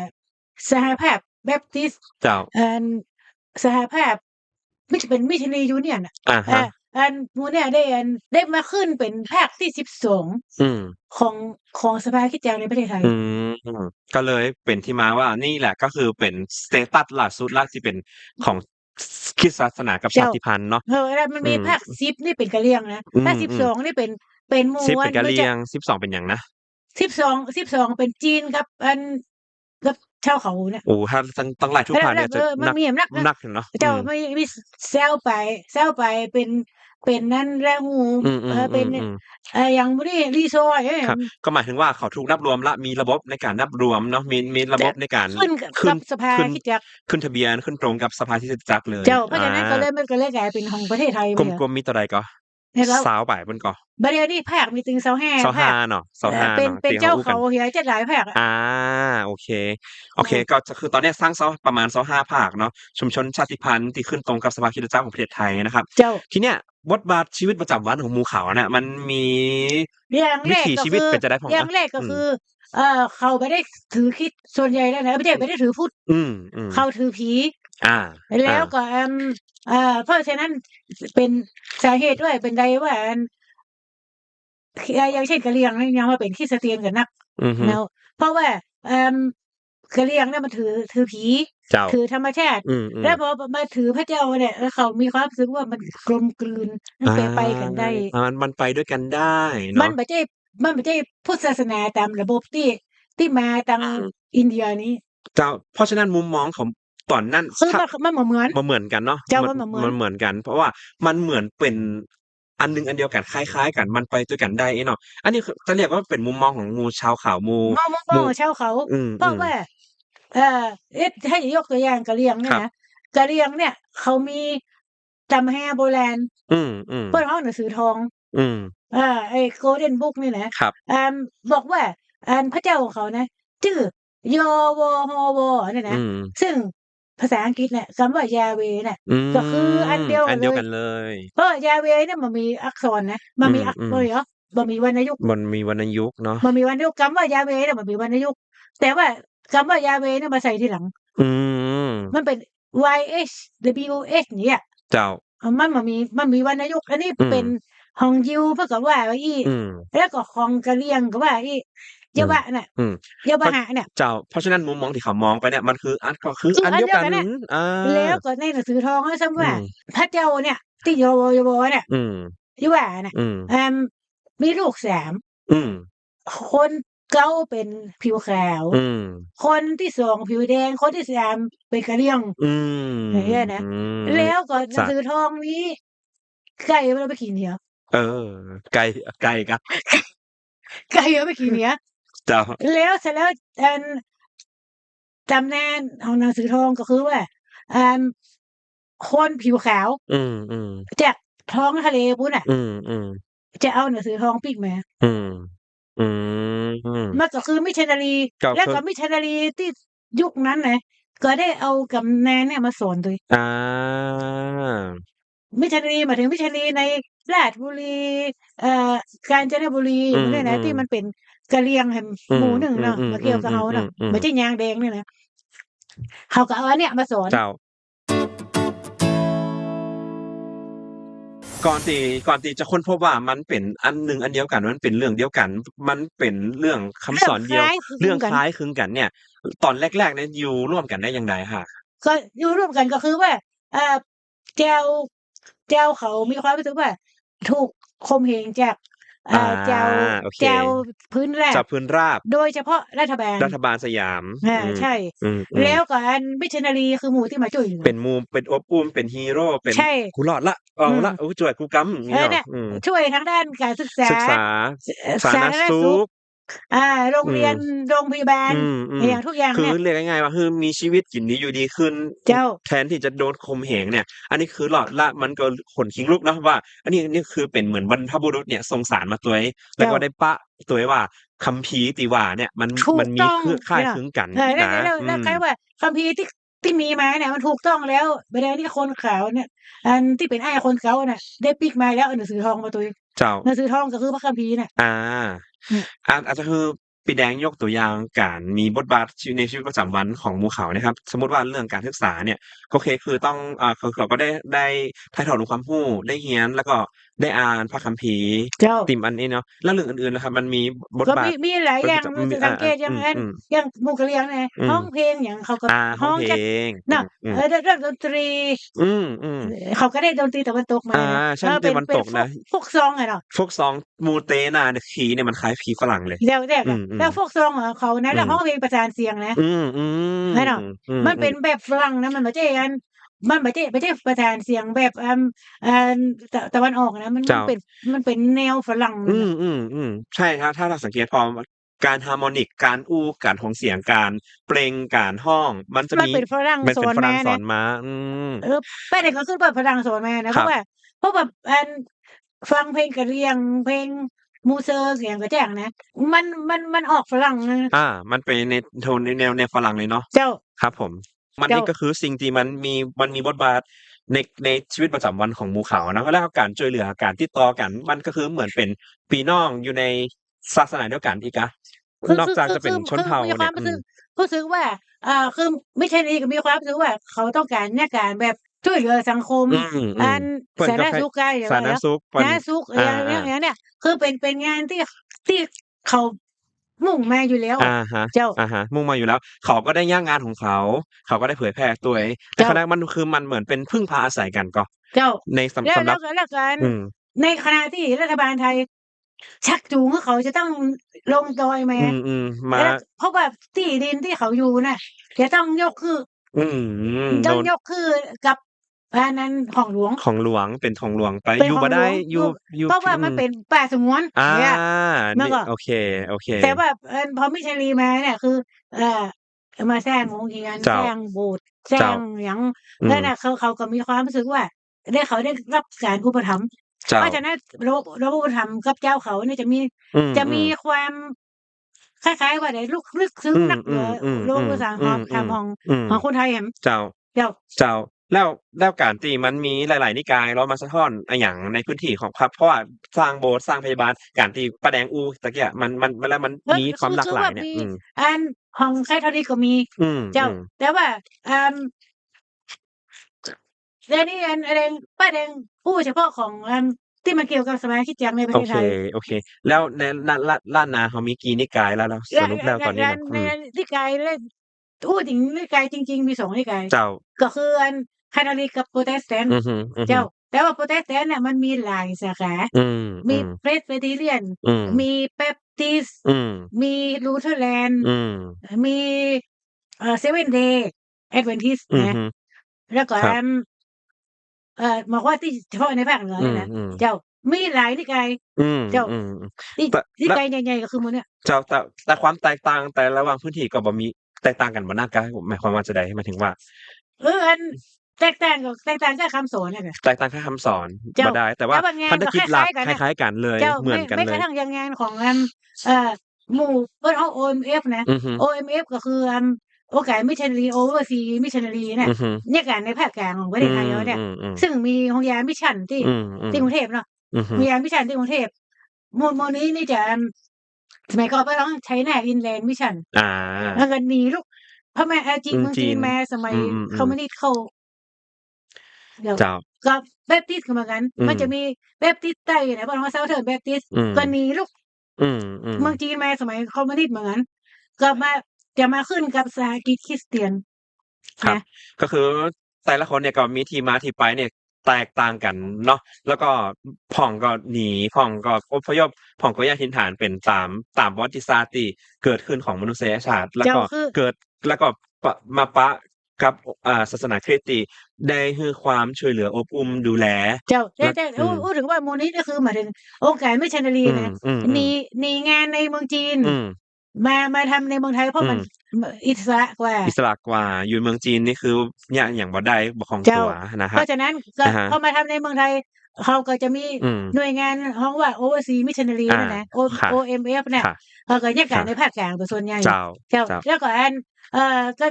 สหภาพแบปทิสต์เจ้าสหภาพเป็นMissionary Union อะอะฮะหมู่เนี่ยได้มาขึ้นเป็นภาคที่12อืมของสภาคริสต์จักรในประเทศไทยอืก็เลยเป็นที่มาว่านี่แหละก็คือเป็นสเตตัสล่าสุดล่าที่เป็นของคริสตศาสนากับชาเจ้าติพันธุ์เนาะแล้วมันอืมมีภาค10นี่เป็นกะเหรี่ยงนะอืภาคม12นี่เป็นหมู่10เป็นกะไม่ใช่ เหรี่ยง12เป็นหยังนะ12เป็นจีนกับกับ ชาวเขาเนี่ย โอ้ถ้าตั้งหลายทุกภาคเนี่ยจะ มันมีอำนาจ หนักอยู่เนาะ เจ้ามีแซวไปเป็นนั่นแหละหู อืม เป็น อย่างบ่ได้รีซอย ครับ ก็หมายถึงว่าเขาถูกนับรวมและมีระบบในการนับรวมเนาะ มีระบบในการ ขึ้นกับสภา ขึ้น คริสตจักร ขึ้นทะเบียนขึ้นตรงกับสภาคริสตจักรเลย เจ้าเพราะฉะนั้นก็เลยมันก็เลยกลายเป็นของประเทศไทยไป ก เหรอ ลมๆมีเท่าใดก็ เนี่ยแล้ว 20ปลายเพิ่นก็ บัดเดี๋ยวนี้ภาคมีถึง25ภาค 25เนาะ25 เป็น เนาะ เป็น ที่ เจ้า อู้กั เขา น เหียจะหลายภาคอะ โอเค ก็คือตอนเนี้ยสร้างประมาณ25ภาคเนาะ ชุมชนชาติพันธุ์ที่ขึ้นตรงกับสภาคริสตจักรของประเทศไทยนะครับ เจ้า ทีเนี้ยบทบาทชีวิตประจำวันของหมู่เขาน่ะมันมี อย่าง วิ แรก ถี ก็ ชี คื วิต อ เป็นจั่งใดพ่อง อย่างแรกก็คือ เขาบ่ได้ถือคริสต์ส่วนใหญ่แล้วนะไม่ได้ถือพุทธ อืม เขาถือผี แล้วก็เพราะฉะนั้นเป็นสาเหตุด้วยเป็นใดว่าอย่างเช่นกะเหรี่ยงนี่ยังว่าเป็นคริสเตียนกันนัก อือฮึ แล้วเพราะว่ากะเหรี่ยงเนี่ยมันถือผี เจ้า ถือธรรมชาติ อืม แล้วพอมาถือพระเจ้าเนี่ยแล้วเขามีความรู้สึกว่ามันกลมกลืนมันไปกันได้ มันไปด้วยกันได้ มั เนาะ นบ่ใช่พุทธศาสนาตามระบบที่มาทางอินเดียนี้ เจ้า เพราะฉะนั้นมุมมองของตอนนั้น คือมันบ่เหมือน บ่เหมือนกันเนาะ เจ้าว่าบ่เหมือน มันเหมือนกัน เพราะว่ามันเหมือนเป็นอันหนึ่งอันเดียวกันคล้ายๆกันมันไปด้วยกันได้เนาะ อันนี้คือจะเรียกว่าเป็นมุมมองของหมู่ชาวเขาหมู่ มองของชาวเขา อืม เพราะว่าให้ยกตัวอย่างกะเหรี่ยงเนี่ย ครับ นะกะเหรี่ยงเนี่ย เขามีตำแฮโบราณ อืม เพิ่นเอาหนังสือทอง อืม ไอ้ Golden Book นี่นะครับ บอกว่าพระเจ้าของเขานะชื่อยอวอฮอวอเนี่ย อื นะ ม ซึ่งภาษาอังกฤษเนี่ยคำว่า Yahweh เนี่ย อืม ก็คืออันเดียว อั กัน น เดียว เล กั ย นเลย เพราะ Yahweh เนี่ยมันมีอักษรนะมันมีบ่มีวรรณยุกต์ มันมีวรรณยุกต์เนาะ มันมีวรรณยุกต์คำว่า Yahweh เนี่ยมันมีวรรณยุกต์แต่ว่าคำว่า Yahweh เนี่ยมาใส่ทีหลัง อืม มันเป็น YHWH เนี่ย เจ้า มันมีวรรณยุกต์อันนี้เป็นของยิวเพิ่นก็ว่าไว้อีก อืม แล้วก็ของกะเหรี่ยงก็ว่าอีกยะวะน่ะ อืม ยะวะหะเนี่ย เจ้า เพราะฉะนั้นมุมมองที่เขามองไปเนี่ยมันคืออันเดียวกัน แล้วก็ในหนังสือทองก็ซ้ำว่า พระเจ้าเนี่ย ที่ยอวเนี่ย อืม ยะวะน่ะ มีลูก3 อืม คนเก้าเป็นผิวขาว อืม คนที่2ผิวแดง คนที่3เป็นกะเหรี่ยง อืม อย่างเงี้ยนะ แล้วก็หนังสือทองนี้ไก่มันเอาไปกินเหรอ ไก่กะ ไก่เอาไปกินเหรอ เจ้า แล้วเสร็จแล้วตำนานของหนังสือทองก็คือว่าคนผิวขาว อืม จากท้องทะเลพุ้นน่ะ อืม จะเอาหนังสือทองปิกมา อืม มันก็คือมิชชันนารี แล้วก็มิชชันนารีที่ยุคนั้นน่ะก็ได้เอากำนานเนี่ยมาสอนด้วย มิชชันนารีหมายถึงมิชชันนารีในราชบุรี กาญจนบุรีอย่างนี้นะที่มันเป็นกะเหรี่ยงแห่งหมู่หนึ่งเนาะมาเกี่ยวกับเฮาเนาะบ่ใช่ยางแดงนี่นะเขาก็เอาอันเนี้ยมาสอน เจ้า ก่อนที่จะค้นพบว่ามันเป็นอันหนึ่งอันเดียวกันมันเป็นเรื่องเดียวกัน มันเป็นเรื่องคำสอนเดียว เรื่องคล้ายคลึงกันเนี่ย ตอนแรกๆเนี่ยอยู่ร่วมกันได้อย่างไรคะ ก็อยู่ร่วมกันก็คือว่าแจวเขามีความรู้สึกว่า ถูกข่มเหงจากแจวพื้นราบ โดยเฉพาะรัฐบาลสยาม ใช่ แล้วก็อันมิชชันนารีคือหมู่ที่มาช่วยเหลือ เป็นหมู่เป็นอบอุ่นเป็นฮีโร่เป็นกูรอดละเอาละช่วยกูกำอย่างเงี้ย ช่วยทางด้านการศึกษา สาธารณสุข โรงเรียนโรงพยาบาลอย่างทุกอย่าง คื เนี่ อย เรียกง่ายๆว่าคือมีชีวิตกินดีอยู่ดีขึ้น เจ้า แทนที่จะโดนข่มเหงเนี่ย อันนี้คือหลอดละมันก็ขนคิงลุกนะว่า อันนี้คือเป็นเหมือนบรรพบุรุษเนี่ยส่งสารมาตัวแล้วก็ได้ปะตัวว่าคัมภีร์ติว่าเนี่ยมันมีคล้ายคลึงกัน นะแล้วใครว่าคัมภีร์ที่มีมาเนี่ยมันถูกต้องแล้วประเด็นที่คนขาวเนี่ยอันที่เป็นไอ้คนเขาน่ะได้ปิกมาแล้วหนังสือทองมาตัวหนังสือทองก็คือพระคัมภีร์น่ะอาจจะคือปีแดงยกตัวอย่างการมีบทบาทในชีวิตประจำวันของหมู่เขานะครับสมมติว่าเรื่องการศึกษาเนี่ยโอเคคือต้องเขาก็ได้ถ่ายทอดความรู้ได้เรียนแล้วก็ ได้อ่านพระคัมภีร์เจ้าติ่มอันนี้เนาะแล้วเรื่องอื่นๆล่ะครับมันมีบทก็บาทมีหลายอย่างมันมีสังเกตอย่างอันอย่างหมู่กะเหรี่ยงเนี่ยอืมร้องเพลงอย่างเขาก็ห้องเพลร้องจักงเนาะอืมเรื่องดนตรีอืมเขาก็ได้ดนตรีตะวันตกมานะใช่ดนตรีตะวันเป็นตกนะพวกซองอะเนาะ พวกซองมูเตนาเนี่ยคีย์เนี่ยมันคล้ายคีย์ฝรั่งเลยแล้วแต่อืก็มแล้วพวกซองของเขานะอืมแล้วร้องเพลงประสานเสียงนะอืมให้เนาะอืมมันเป็นแบบฝรั่งนะมันบ่ใช่อันมันบ่ใช่ประสานเสียงแบบอ่าตะวันออกนะมันเจ้า มันเป็นแนวฝรั่งนั่นน่ะใช่ครับถ้าเราสังเกตพอการฮาร์โมนิกการอู้การของเสียงการเปล่งการฮ้องมันจะมีมันเป็นฝรั่งมันเป็นฝรั่สอนมานะงสอนมามเออแป้าเด็กก็คือแบบฝรั่งสอนมานะครับเพราะแบบฟังเพลงกะเหรี่ยงเพลงมูเซอร์เสียงกระแจ้งนะมันออกฝรั่งนะมันเป็นในโทนในแนวฝรั่งเลยเนาะเจ้าครับผมมันเจ้านี่ก็คือสิ่งที่มันมีบทบาทในชีวิตประจำวันของหมู่เขานะแล้วการช่วยเหลือการติดต่อกันมันก็คือเหมือนเป็นพี่น้องอยู่ในศาสนาเดียวกันอีกอะนอกจากจะเป็นชนเผ่ามีควาเนี่ยมรู้สึกว่าคือไม่ใช่นี่ก็มีความรู้สึกว่าเขาต้องการเนี่ยการแบบช่วยเหลือสังคมอืมอันเพิ่นก็สาธารณสุขกายอย่างสาว่าแล้วธารณสุขเพิ่นสาธารณสุขอาอย่างเนี่ยคือเป็นงานที่เขามุ่งมาอยู่แล้วอะอะฮะเจ้ามุ่งมาอยู่แล้วเขาก็ได้ย่างงานของเขาเขาก็ได้เผยแพร่ตัวเองแต่เจ้าขณะมันคือมันเหมือนเป็นพึ่งพาอาศัยกันก็เจ้าในแล้วสำหรับการอืมในขณะที่รัฐบาลไทยชักจูงให้เขาจะต้องลงดอยมามาแล้วเพราะว่าที่ดินที่เขาอยู่น่ะจะต้องยกคือ อืต้โดนองยกคือกับอันนั้นของหลวงของหลวงเป็นของหลวงไปเป็นอยู่บ่ได้ของหลวงอยู่เพราะว่ามันเป็นป่าสงวนอาเนี่ยมันก็โอเคแต่ว่าพอมิชลีมาเนี่ยคือเอ่อมาสร้างโรงเรียนเจ้าสร้างโบสถ์สร้าเจ้างหยังอืมนั่นน่ะเขาก็มีความรู้สึกว่าเขาได้รับการอุปถัมภ์เจ้าเพราะฉะนั้นระอุปถัมภ์กับเจ้าเขาเนี่ยอืจะมีมความคล้ายๆว่าได้ลึกซึ้งนักโรงภาษาธรรมของคนไทยแหมเจ้า เจ้าเจ้าแล้วการที่มันมีหลายๆนิกายแล้วมาสะท้อนอะหยังในพื้นที่ของครับเพราะว่าสร้างโบสถ์สร้างพยาบาลการที่ป้าแดงอู้ตะเกี้ยมันแล้วมันเออมีความหลากหลายแบบมีเนี่ยอันของไคทอลิกก็มีอืมเจ้าแต่ว่าอันแล้วนี่อะไรป้าแดงพูดเฉพาะของที่มันเกี่ยวกับสมาคริสต์จังในประโอเคเทศไทยแล้วในล้านนาเขามีกี่นิกายแล้วสรุปแล้วตอนนี้น่ะในนิกายเลยพูดถึงนิกายจริงๆมี2นิกายเจ้าก็คืออันไคทอลิกกับโปรเตสแตนต์อือฮึเจ้าแต่ว่าโปรเตสแตนต์เนี่ยมันมีหลายสาขาอืมี มๆ Presbyterian อืมมี Baptist อืมมีลูเทอรันอืมมีSeventh Day Adventist นะอือฮึแล้วก็ครับบอกว่าที่เฉพาะในภาคเหนืออืเนี่ยนะมเจ้ามีหลายนิกายอืมเจ้านิแต่แล้ว นิกายใหญ่ๆก็คือหมู่เนี่ยเจ้าแต่ความแตกต่างแต่ระหว่างพื้นที่ก็บ่มีแตกต่างกันบ่นากะหมายความว่าจั่งใดหมายถึงว่าอันแตกต่างกับคำสอนน่ะค่ะแตกต่างแค่คำสอนเจ้าบ่ได้แต่ว่าแต่ว่างานก็คพันธกิจหลักคล้ายๆกันน่ะล้ายๆกันเลยเจ้าเหมือนกันเลยแม้กระทั่งอย่างงานของเอ่อหมู่เพิ่นเอา OMF นะ อือฮึ OMF ก็คือโอกาส Missionary Overseas Missionary เนี่ยอือฮึเนี่ยการในภาคกลางของประเทศไทยเราเนี่ยอืมๆๆซึ่งมีโรงเรียนมิชชันที่อืมกรุงเทพเนาะๆอือฮึโรงเรียนมิชชันที่กรุงเทพหมู่นี้นี่จะสมัยก่อนเพิ่นต้องใช้แนว Inland Mission อาแล้วก็หนีลูกพม่าเมืองจีจีนนมาสมัอืยคอมมๆๆมิวนิสต์เข้าเดี๋ยวเจ้าก็แบปทิสต์ก็เหมือนกันอืมมันจะมีแบปทิสต์ใต้นะเพิ่นว่า Southern Baptist อืมก็หนีลูกอืมเมืองจีนมาสมัยคอมมิวนิสต์เหมือนกันก็จะมาขึ้นกับสหกิจคริสเตียนครับนะก็คือแต่ละคนเนี่ยก็มีที่มาที่ไปเนี่ยแตกต่างกันเนาะแล้วก็พ่องก็หนีพ่องก็อพยพพ่องก็ย้ายถิ่นฐานเป็นตามประวัติศาสตร์ที่เกิดขึ้นของมนุษยชาติแล้วก็เจ้าคือเกิดแล้วก็มาปะกับศาสนาคริสต์ที่ได้ให้ความช่วยเหลืออบอุ้มดูแลเจ้าแล้วแต่พูดถึงว่ามูลนี้ก็คือหมายถึงองค์การมิชชันนารีนะหนีๆๆหนีงานในเมืองจีนอืมมาทำในเมืองไทยเพราะมันอืมอิสระกว่า อิสระกว่าอยู่เมืองจีนนี่คือย้านหยังบ่ได้บ่คล่องเจ้าตัวนะคเพรับราะฉะนั้นก็อะฮะพอมาทำในเมืองไทยเขาก็จะมีอืมหน่วยงานฮ้องว่า Overseas Missionary อานั่นนะค่ะ OMF เนี่ยค่ะเขาก็แยกการค่ะในภาคกลางเป็นส่วนใหญ่เจ้าเจ้าเจ้าแล้วก็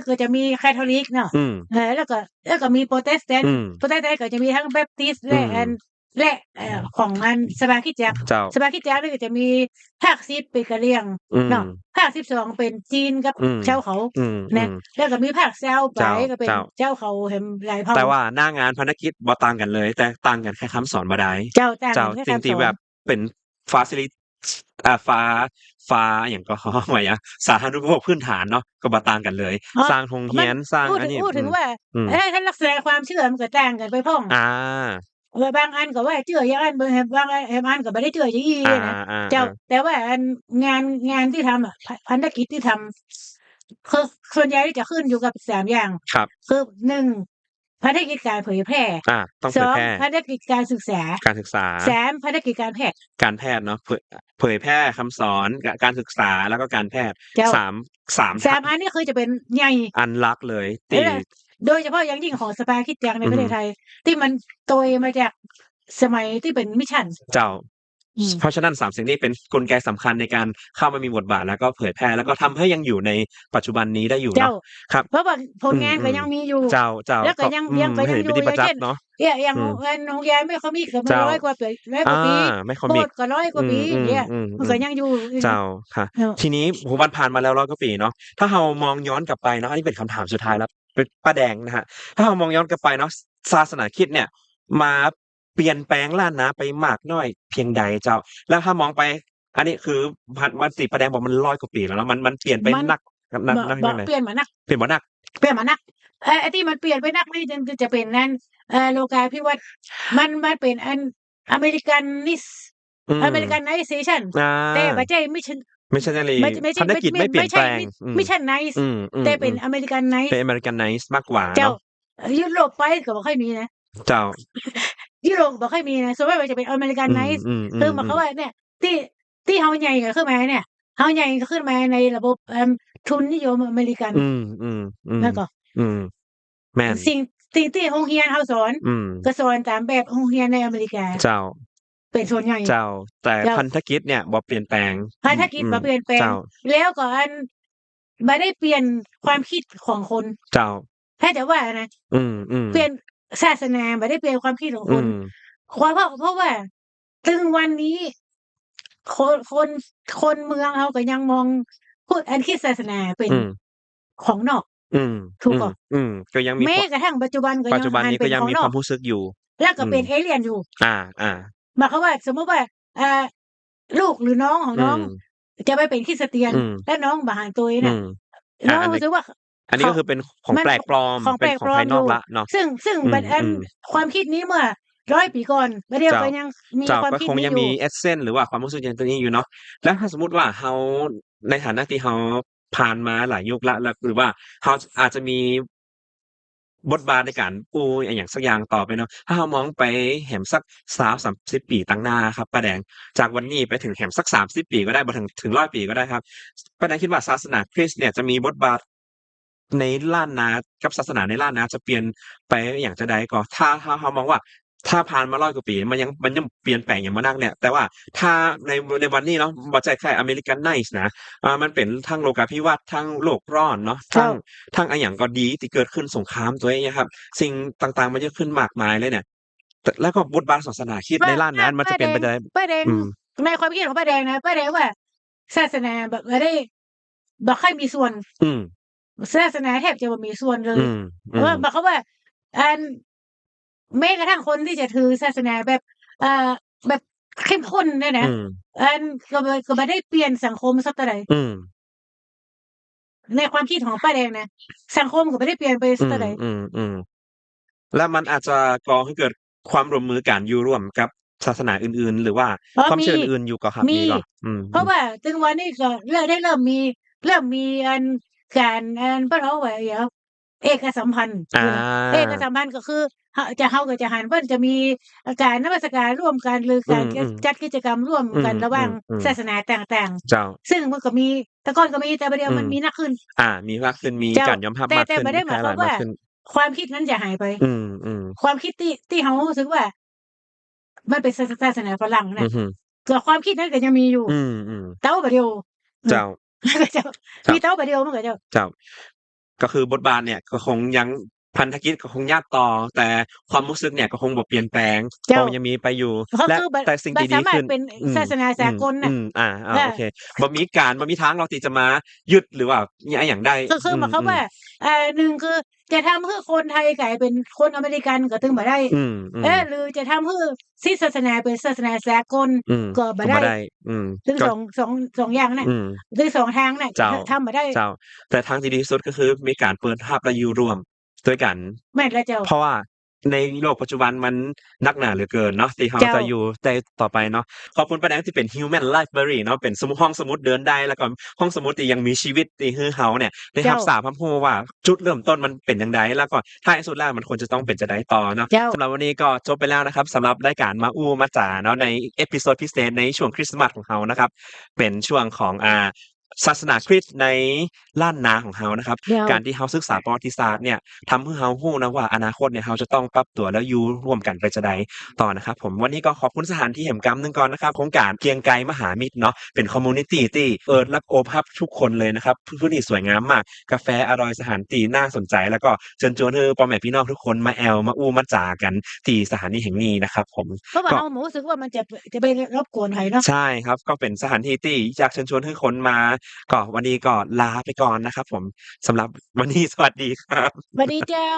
ก็จะมีคาทอลิกเนาะอืมแล้วก็มีโปรเตสแตนต์อืมโปรเตสแตนต์ก็จะมีทั้งแบปทิสต์อืม และของงานสภาคริสตจักรเจ้าสภาคริสตจักรนี่ก็จะมีภาค10เป็นกะเหรี่ยงอืมเนาะภาค12เป็นจีนกับอืมชาวเขาอืมนะแล้วก็มีภาค20ไป เจ้า ก็เป็น เจ้า เจ้าเขาแห่งหลายเผ่าแต่ว่าหน้างานภารกิจบ่ต่างกันเลย แต่ต่างกันแค่คำสอนบ่ได้เจ้าต่าง เจ้า กันแค่ สิ่ง คำส ที่ อ แบ น บเป็น facility ฟ้าหยังก็ ว่าหยังสาธารณูปโภคพื้นฐานเนาะก็บ่ต่างกันเลย อ๋อ สร้างโรงเรี มัน ยนสร้าง พูด อัน ถึง นี้ พูดถึงว่า อืม ถ้าลักษณะความเชื่อมันก็ต่างกันไปพ้อง อา บางอันก็ว่าเชื่ออย่างอันบางอันก็บ่ได้เชื่ออย่างงี้นะเจ้า ๆ แต่ว่าอันงานที่ทำอะภารกิจที่ทำคือส่วนใหญ่จะขึ้นอยู่กับ3อย่าง ๆครับ คือ1ภารกิจการเผยแพร่ ต้องเผยแพร่ 2ภารกิจการศึกษา การศึกษา 3ภารกิจการแพทย์ การแพทย์เนาะเผยแพร่คำสอนการศึกษาแล้วก็การแพทย์ เจ้า 3 3อันนี้คือจะเป็นใหญ่ อันหลักเลยที่ โดยเฉพาะอย่างยิ่งของสภาคริสตจักรในประเทศไทย ที่มันโตยมาจากสมัยที่เป็นมิชชั่น เจ้า อืม เพราะฉะนั้น3สิ่งนี้เป็นกลไกสำคัญในการเข้ามามีบทบาทแล้วก็เผยแพร่แล้วก็ทำให้ยังอยู่ในปัจจุบันนี้ได้อยู่ เจ้า เนาะครับ เพราะว่าผลงานก็ยังมีอยู่ เจ้า แล้วก็ยังอยู่ ไม่ได้เป็นที่ประจักษ์เนาะ อย่าง อืม โรงแรมไม่เขามีเกือบ เจ้า 100 กว่าปี100 กว่าปี ไม่คอ โบ มิ ส ก ถ์ก็100 กว่าปีอย่างเงี้ยมันก็ยังอยู่ เจ้าค่ะ เนาะ ทีนี้โอ้โฮมันผ่านมาแล้ว100 กว่าปีเนาะถ้าเรามองย้อนกลับไปเนาะอันนี้เป็นคำถามสุดท้ายแล้วเป็นป้าแดงนะครับถ้าเรามองย้อนกลับไปเนาะศาสนาคริสต์เนี่ยมาเปลี่ยนแปลงล้านนาไปมากน้อยเพียงใดเจ้า แล้วถ้ามองไป อันนี้คือมันสิป้าแดงบอกมัน100 กว่าปีแล้วเนาะมันเปลี่ยนไป มัน นัก บ่ จั่งใด เปลี่ยนมานัก เปลี่ยนบ่นัก เปลี่ยนมานักไอ้ที่มันเปลี่ยนไปนักนี่จะเป็นนั่นโลกาภิวัตน์มันเป็นอัน Americanization แต่บ่ใช่missionary ไม่ใช่ ภารกิจไม่เปลี่ยนแปลง Missionize แต่เป็น Americanize เป็น Americanize มากกว่า เจ้า เนาะ ยุโรปไปก็บ่ค่อยมีนะ เจ้า ยุโรปบ่ค่อยมีนะส่วนมากมันจะเป็น Americanize คือหมายความว่าเนี่ยที่เฮาใหญ่ก็ขึ้นมาเนี่ยเฮาใหญ่ก็ขึ้นมาในระบบทุนนิยมอเมริกันแล้วก็ แม่น สิ่งที่โรงเรียนเฮาสอนก็สอนตามแบบโรงเรียนในอเมริกา เจ้า เป็นส่วนใหญ่ เจ้า แต่พันธกิจเนี่ยบ่เปลี่ยนแปลง พันธกิจบ่เปลี่ยนแปลง แล้วก็บ่ได้เปลี่ยนความคิดของคน เจ้า ถ้าจะว่านะเปลี่ยนศาสนาบ่ได้เปลี่ยนความคิดของคนเพราะว่าถึงวันนี้คนเมืองเฮาก็ยังมองพุทธคริสต์ศาสนาเป็นของนอกถูกบ่ก็ยังมี แม้กระทั่งปัจจุบันก็ยัง นี้ก็ยังมีความรู้สึกอยู่ แล้วก็เป็นเอเลี่ยนอยู่ หมายความว่าสมมุติว่าลูกหรือน้องของน้องจะไปเป็นคริสเตียนแล้วน้องบ่หันตัวน่ะน้องรู้สึกว่า อันนี้ก็คือเป็นของแปลกปลอมเป็นของภายนอกละเนาะ ซึ่งความคิดนี้เมื่อ100 ปีก่อนบ่เดียวก็ยังมีความคิดนี้อยู่ ก็คงยังมี essence หรือว่าความรู้สึกอย่างตัวนี้อยู่เนาะแล้วถ้าสมมุติว่าเฮาในฐานะที่เฮาผ่านมาหลายยุคละแล้วหรือว่าเฮาอาจจะมีบทบาทในการปูอิหยังสักอย่างต่อไปเนาะถ้าเฮามองไปแหมสัก20-30 ปีตั้งหน้าครับป้าแดงจากวันนี้ไปถึงแหมสัก30 ปีก็ได้บ่ถึง100 ปีก็ได้ครับป้าแดงคิดว่าศาสนาคริสต์เนี่ยจะมีบทบาทในล้านนากับศาสนาในล้านนาจะเปลี่ยนไปอย่างจั่งใดก็ถ้าเฮามองว่าถ้าผ่านมา100 กว่าปีมันยังเปลี่ยนแปลงอย่างบ่นักเนี่ยแต่ว่าถ้าในวันนี้เนาะบ่ใช่แค่ Americanize นะมันเป็นทั้งโลกาภิวัตน์ทั้งโลกร้อนเนาะทั้งอิหยังก็ดีที่เกิดขึ้นสงครามตัวอย่างเงี้ยครับสิ่งต่างๆมันเยอะขึ้นมากมายเลยเนี่ยแล้วก็บทบาทศาสนาคริสต์ในล้านนั้นมันจะเปลี่ยนไปได้ป้าแดงในความคิดของป้าแดงนะป้าแดงว่าศาสนาแบบบ่ได้บ่ค่อยมีส่วนศาสนาแทบจะบ่มีส่วนเลยว่าบอกเขาว่าแม้กระทั่งคนที่จะถือศาสนาแบบแบบเข้มข้นเนี่ยนะก็บ่ได้เปลี่ยนสังคมสักเท่าใดในความคิดของป้าแดงนะสังคมก็บ่ได้เปลี่ยนไปสักเท่าใดแล้วมันอาจจะก่อให้เกิดความร่วมมือกันอยู่ร่วมกับศาสนาอื่นๆหรือว่าความเชื่ออื่นๆอยู่ก็ครับมีก็เพราะว่าถึงวันนี้ก็เริ่มมีการเพิ่นเอาไว้เอกสัมพันธ์ก็คือเฮาก็จะหันเพิ่นจะมีการนมัสการร่วมกันหรือการจัดกิจกรรมร่วมกันระหว่างศาสนาต่างๆเจ้าซึ่งมันก็มีแต่ก่อนก็มีแต่บัดเดี๋ยวมันมีมากขึ้นมีมากขึ้นมีการยอมรับมากขึ้นแต่บ่ได้หมายความว่าความคิดนั้นจะหายไปความคิดที่เฮารู้สึกว่ามันเป็นศาสนาฝรั่งน่ะก็ความคิดนั้นก็ยังมีอยู่แต่ว่าบัดเดียวเจ้ามีแต่ว่าบัดเดียวมันก็เจ้าก็คือบทบาทเนี่ยก็คงยัง พันธกิจก็คงญาติต่อแต่ความรู้สึกเนี่ยก็คงบ่เปลี่ยนแปลงเพ เจ้า ราะมันยังมีไปอยู่ ก็ และ คือบ่ แต่สิ่ง บ่ ที่ สา ดี มาร ขึ้ ถ น เป็น อืม ศาสนา อื สาม กลน่ะ โอเคบ่มีทางเราที่จะมายึดหรือว่าอิหยังได้ ก็คือหมายความว่าหนึ่งคือจะทำให้คนไทยกลายเป็นคนอเมริกันก็ถึงบ่ได้ อืม หรือจะทำให้สิทธิศาสนาเป็นศาสนาสากล อืม ก็บ่ ก็ ได้ บ่ได้ ซึ่ง ก็ สองอย่างน่ะ อืม ซึ่งสองทางน่ะ เจ้า ทำบ่ได้ เจ้า แต่ทางที่ดีที่สุดก็คือมีการเปิดรับและอยู่ร่วมด้วยกัน แม่นแล้วเจ้า เพราะว่าในโลกปัจจุบันมันหนักหนาเหลือเกินเนาะที่เรา เจ้า จะอยู่ได้ต่อไปเนาะขอบคุณป้าแดงที่เป็น Human Library เนาะเป็นห้องสมุดเดินได้แล้วก็ห้องสมุดที่ยังมีชีวิตที่คือเราเนี่ยได้รับทราบพร้อมว่าจุดเริ่มต้นมันเป็นจังไดแล้วก็ท้ายสุดแล้วมันควรจะต้องเป็นจังไดต่อเนาะ เจ้า สำหรับวันนี้ก็จบไปแล้วนะครับสำหรับรายการมาอู้มาจ๋าเนาะในเอพิโซดพิเศษในช่วงคริสต์มาสของเรานะครับเป็นช่วงของศาสนาคริสต์ในล้านนาของเรานะครับ เจ้า การที่เราศึกษาประวัติศาสตร์เนี่ยทำให้เรารู้นะว่าอนาคตเนี่ยเราจะต้องปรับตัวแล้วอยู่ร่วมกันไปจะใดต่อนะครับผมวันนี้ก็ขอบคุณสถานที่แห่งกรรมหนึงก่อนนะครับโครงการเกรียงไกรมหามิตรเนาะเป็นคอมมูนิตีที่รับโอพับทุกคนเลยนะครับพื้นที่สวยงามมากกาแฟอร่อยสถานที่น่าสนใจแล้วก็เชิญชวนให้พ่อแม่พี่น้องทุกคนมาแอลมาอู้มาจากันที่สถานีแห่งนี้นะครับผม เพราะว่า ก็ เรารู้สึกว่ามันจะไปรบกวนไผเนาะ ใช่ครับก็เป็นสถานที่ที่อยากเชิญชวนให้คนมาก็วันนี้ก็ลาไปก่อนนะครับผมสำหรับวันนี้สวัสดีครับ สวัสดีเจ้า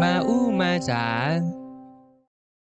มาอู้มาจ๋า